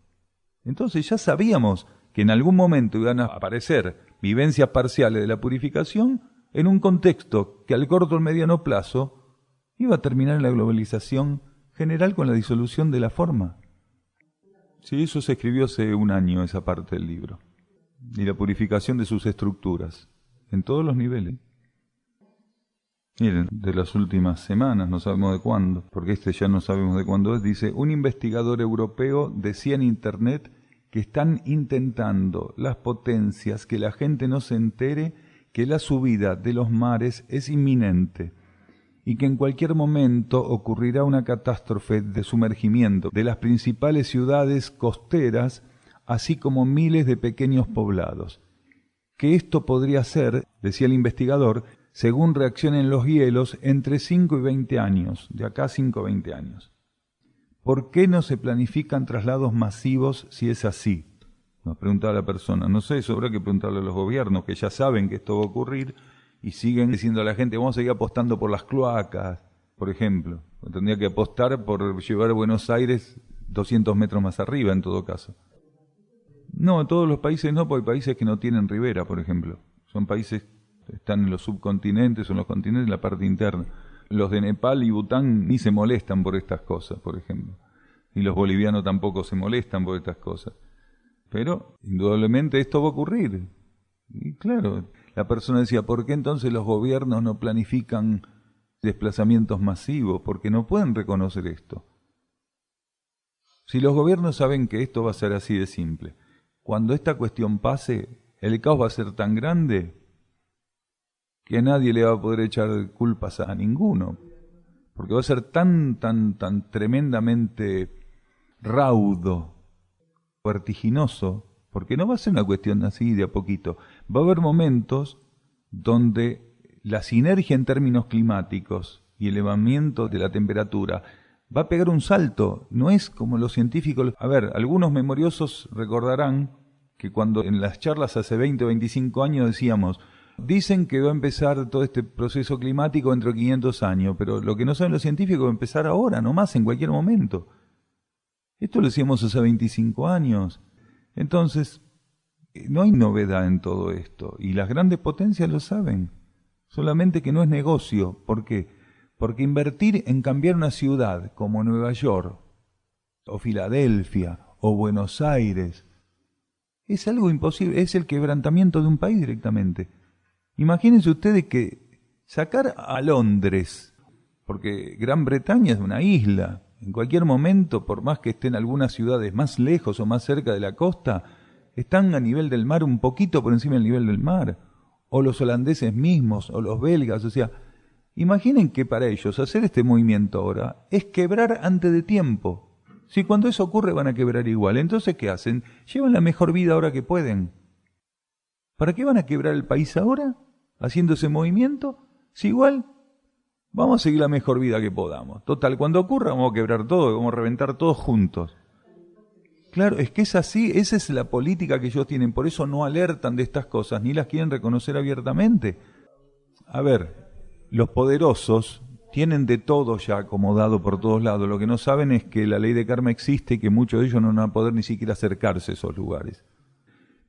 Entonces ya sabíamos que en algún momento iban a aparecer vivencias parciales de la purificación en un contexto que al corto o mediano plazo iba a terminar en la globalización general con la disolución de la forma. Sí, eso se escribió hace un año, esa parte del libro. Y la purificación de sus estructuras, en todos los niveles. Miren, de las últimas semanas, no sabemos de cuándo, porque ya no sabemos de cuándo es, dice, un investigador europeo decía en Internet que están intentando las potencias que la gente no se entere que la subida de los mares es inminente y que en cualquier momento ocurrirá una catástrofe de sumergimiento de las principales ciudades costeras, así como miles de pequeños poblados. Que esto podría ser, decía el investigador, según reaccionen los hielos, entre 5 y 20 años, de acá a 5 o 20 años. ¿Por qué no se planifican traslados masivos si es así? Nos preguntaba la persona. No sé, eso habrá que preguntarle a los gobiernos, que ya saben que esto va a ocurrir, y siguen diciendo a la gente, vamos a seguir apostando por las cloacas, por ejemplo. Tendría que apostar por llevar a Buenos Aires 200 metros más arriba, en todo caso. No, en todos los países no, porque hay países que no tienen ribera, por ejemplo. Son países que están en los subcontinentes o en los continentes, en la parte interna. Los de Nepal y Bután ni se molestan por estas cosas, por ejemplo. Y los bolivianos tampoco se molestan por estas cosas. Pero, indudablemente, esto va a ocurrir. Y claro, la persona decía, ¿por qué entonces los gobiernos no planifican desplazamientos masivos? Porque no pueden reconocer esto. Si los gobiernos saben que esto va a ser así de simple, cuando esta cuestión pase, el caos va a ser tan grande que a nadie le va a poder echar culpas a ninguno, porque va a ser tan tremendamente raudo, vertiginoso, porque no va a ser una cuestión así de a poquito. Va a haber momentos donde la sinergia en términos climáticos y elevamiento de la temperatura va a pegar un salto. No es como los científicos. A ver, algunos memoriosos recordarán que cuando en las charlas hace 20 o 25 años decíamos, dicen que va a empezar todo este proceso climático dentro de 500 años, pero lo que no saben los científicos va a empezar ahora, nomás, en cualquier momento. Esto lo decíamos hace 25 años. Entonces, no hay novedad en todo esto, y las grandes potencias lo saben, solamente que no es negocio. ¿Por qué? Porque invertir en cambiar una ciudad como Nueva York, o Filadelfia, o Buenos Aires, es algo imposible, es el quebrantamiento de un país directamente. Imagínense ustedes que sacar a Londres, porque Gran Bretaña es una isla, en cualquier momento, por más que estén algunas ciudades más lejos o más cerca de la costa, están a nivel del mar, un poquito por encima del nivel del mar. O los holandeses mismos, o los belgas, o sea, imaginen que para ellos hacer este movimiento ahora es quebrar antes de tiempo. Si cuando eso ocurre van a quebrar igual, entonces ¿qué hacen? Llevan la mejor vida ahora que pueden. ¿Para qué van a quebrar el país ahora? Haciendo ese movimiento, si igual vamos a seguir la mejor vida que podamos. Total, cuando ocurra vamos a quebrar todo, vamos a reventar todos juntos. Claro, es que es así, esa es la política que ellos tienen, por eso no alertan de estas cosas, ni las quieren reconocer abiertamente. A ver, los poderosos tienen de todo ya acomodado por todos lados, lo que no saben es que la ley de karma existe y que muchos de ellos no van a poder ni siquiera acercarse a esos lugares.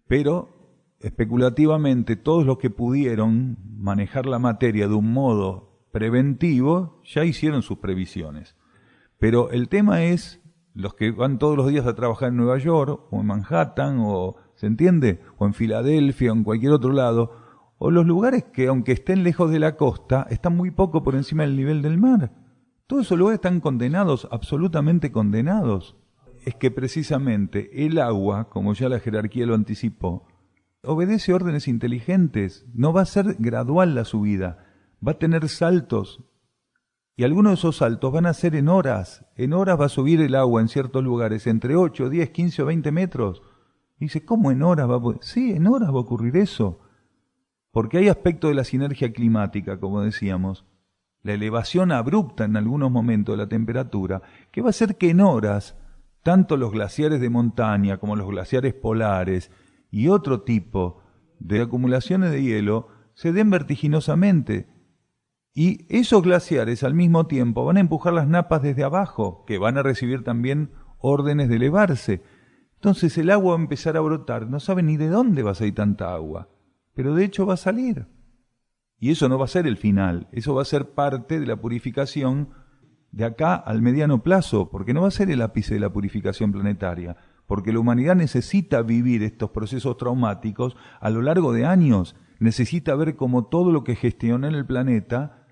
Pero especulativamente todos los que pudieron manejar la materia de un modo preventivo ya hicieron sus previsiones. Pero el tema es los que van todos los días a trabajar en Nueva York o en Manhattan, o ¿se entiende? O en Filadelfia o en cualquier otro lado, o los lugares que aunque estén lejos de la costa están muy poco por encima del nivel del mar. Todos esos lugares están condenados, absolutamente condenados. Es que precisamente el agua, como ya la jerarquía lo anticipó, obedece órdenes inteligentes, no va a ser gradual la subida, va a tener saltos, y algunos de esos saltos van a ser en horas va a subir el agua en ciertos lugares, entre 8, 10, 15 o 20 metros. Y dice, ¿cómo en horas va a poder? Sí, en horas va a ocurrir eso, porque hay aspectos de la sinergia climática, como decíamos, la elevación abrupta en algunos momentos de la temperatura, que va a hacer que en horas, tanto los glaciares de montaña como los glaciares polares, y otro tipo de acumulaciones de hielo se den vertiginosamente. Y esos glaciares al mismo tiempo van a empujar las napas desde abajo, que van a recibir también órdenes de elevarse. Entonces el agua va a empezar a brotar, no saben ni de dónde va a salir tanta agua, pero de hecho va a salir. Y eso no va a ser el final, eso va a ser parte de la purificación de acá al mediano plazo, porque no va a ser el ápice de la purificación planetaria, porque la humanidad necesita vivir estos procesos traumáticos a lo largo de años, necesita ver cómo todo lo que gestiona en el planeta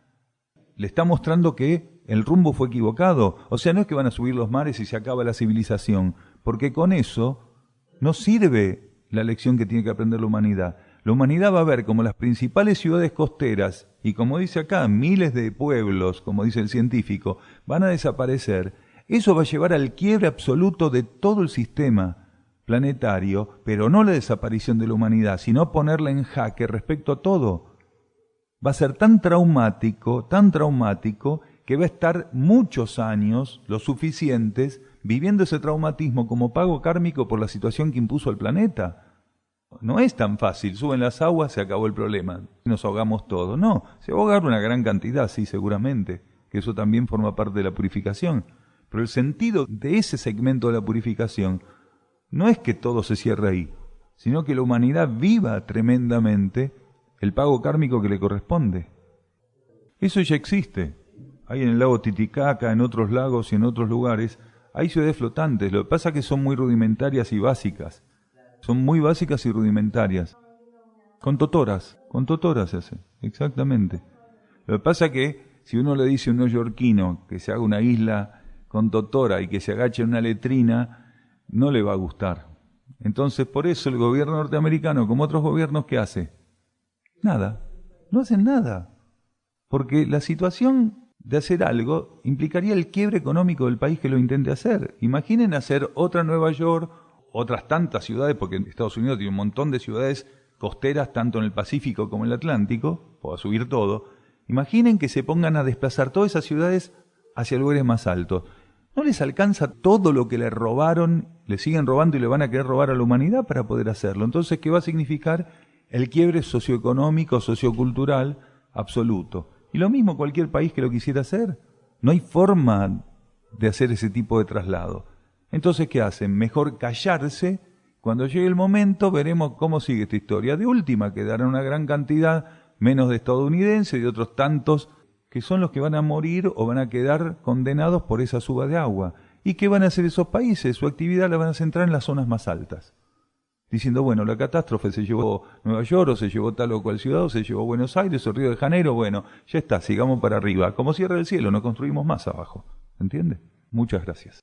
le está mostrando que el rumbo fue equivocado. O sea, no es que van a subir los mares y se acaba la civilización, porque con eso no sirve la lección que tiene que aprender la humanidad. La humanidad va a ver como las principales ciudades costeras, y como dice acá, miles de pueblos, como dice el científico, van a desaparecer. Eso va a llevar al quiebre absoluto de todo el sistema planetario, pero no la desaparición de la humanidad, sino ponerla en jaque respecto a todo. Va a ser tan traumático, que va a estar muchos años, los suficientes, viviendo ese traumatismo como pago kármico por la situación que impuso el planeta. No es tan fácil, suben las aguas, se acabó el problema, nos ahogamos todos. No, se va a ahogar una gran cantidad, sí, seguramente, que eso también forma parte de la purificación. Pero el sentido de ese segmento de la purificación no es que todo se cierre ahí, sino que la humanidad viva tremendamente el pago kármico que le corresponde. Eso ya existe. Hay en el lago Titicaca, en otros lagos y en otros lugares, hay ciudades flotantes. Lo que pasa es que son muy rudimentarias y básicas. Son muy básicas y rudimentarias. Con totoras se hace, exactamente. Lo que pasa es que si uno le dice a un neoyorquino que se haga una isla con totora y que se agache en una letrina, no le va a gustar. Entonces, por eso el gobierno norteamericano, como otros gobiernos, ¿qué hace? Nada, no hacen nada. Porque la situación de hacer algo implicaría el quiebre económico del país que lo intente hacer. Imaginen hacer otra Nueva York, otras tantas ciudades, porque Estados Unidos tiene un montón de ciudades costeras, tanto en el Pacífico como en el Atlántico, o a subir todo. Imaginen que se pongan a desplazar todas esas ciudades hacia lugares más altos. ¿No les alcanza todo lo que le robaron, le siguen robando y le van a querer robar a la humanidad para poder hacerlo? Entonces, ¿qué va a significar? El quiebre socioeconómico, sociocultural absoluto. Y lo mismo cualquier país que lo quisiera hacer. No hay forma de hacer ese tipo de traslado. Entonces, ¿qué hacen? Mejor callarse. Cuando llegue el momento veremos cómo sigue esta historia. De última quedará una gran cantidad, menos de estadounidenses y de otros tantos, que son los que van a morir o van a quedar condenados por esa suba de agua. ¿Y qué van a hacer esos países? Su actividad la van a centrar en las zonas más altas. Diciendo, bueno, la catástrofe se llevó Nueva York, o se llevó tal o cual ciudad, o se llevó Buenos Aires, o Río de Janeiro, bueno, ya está, sigamos para arriba. Como cierra el cielo, no construimos más abajo. ¿Entiende? Muchas gracias.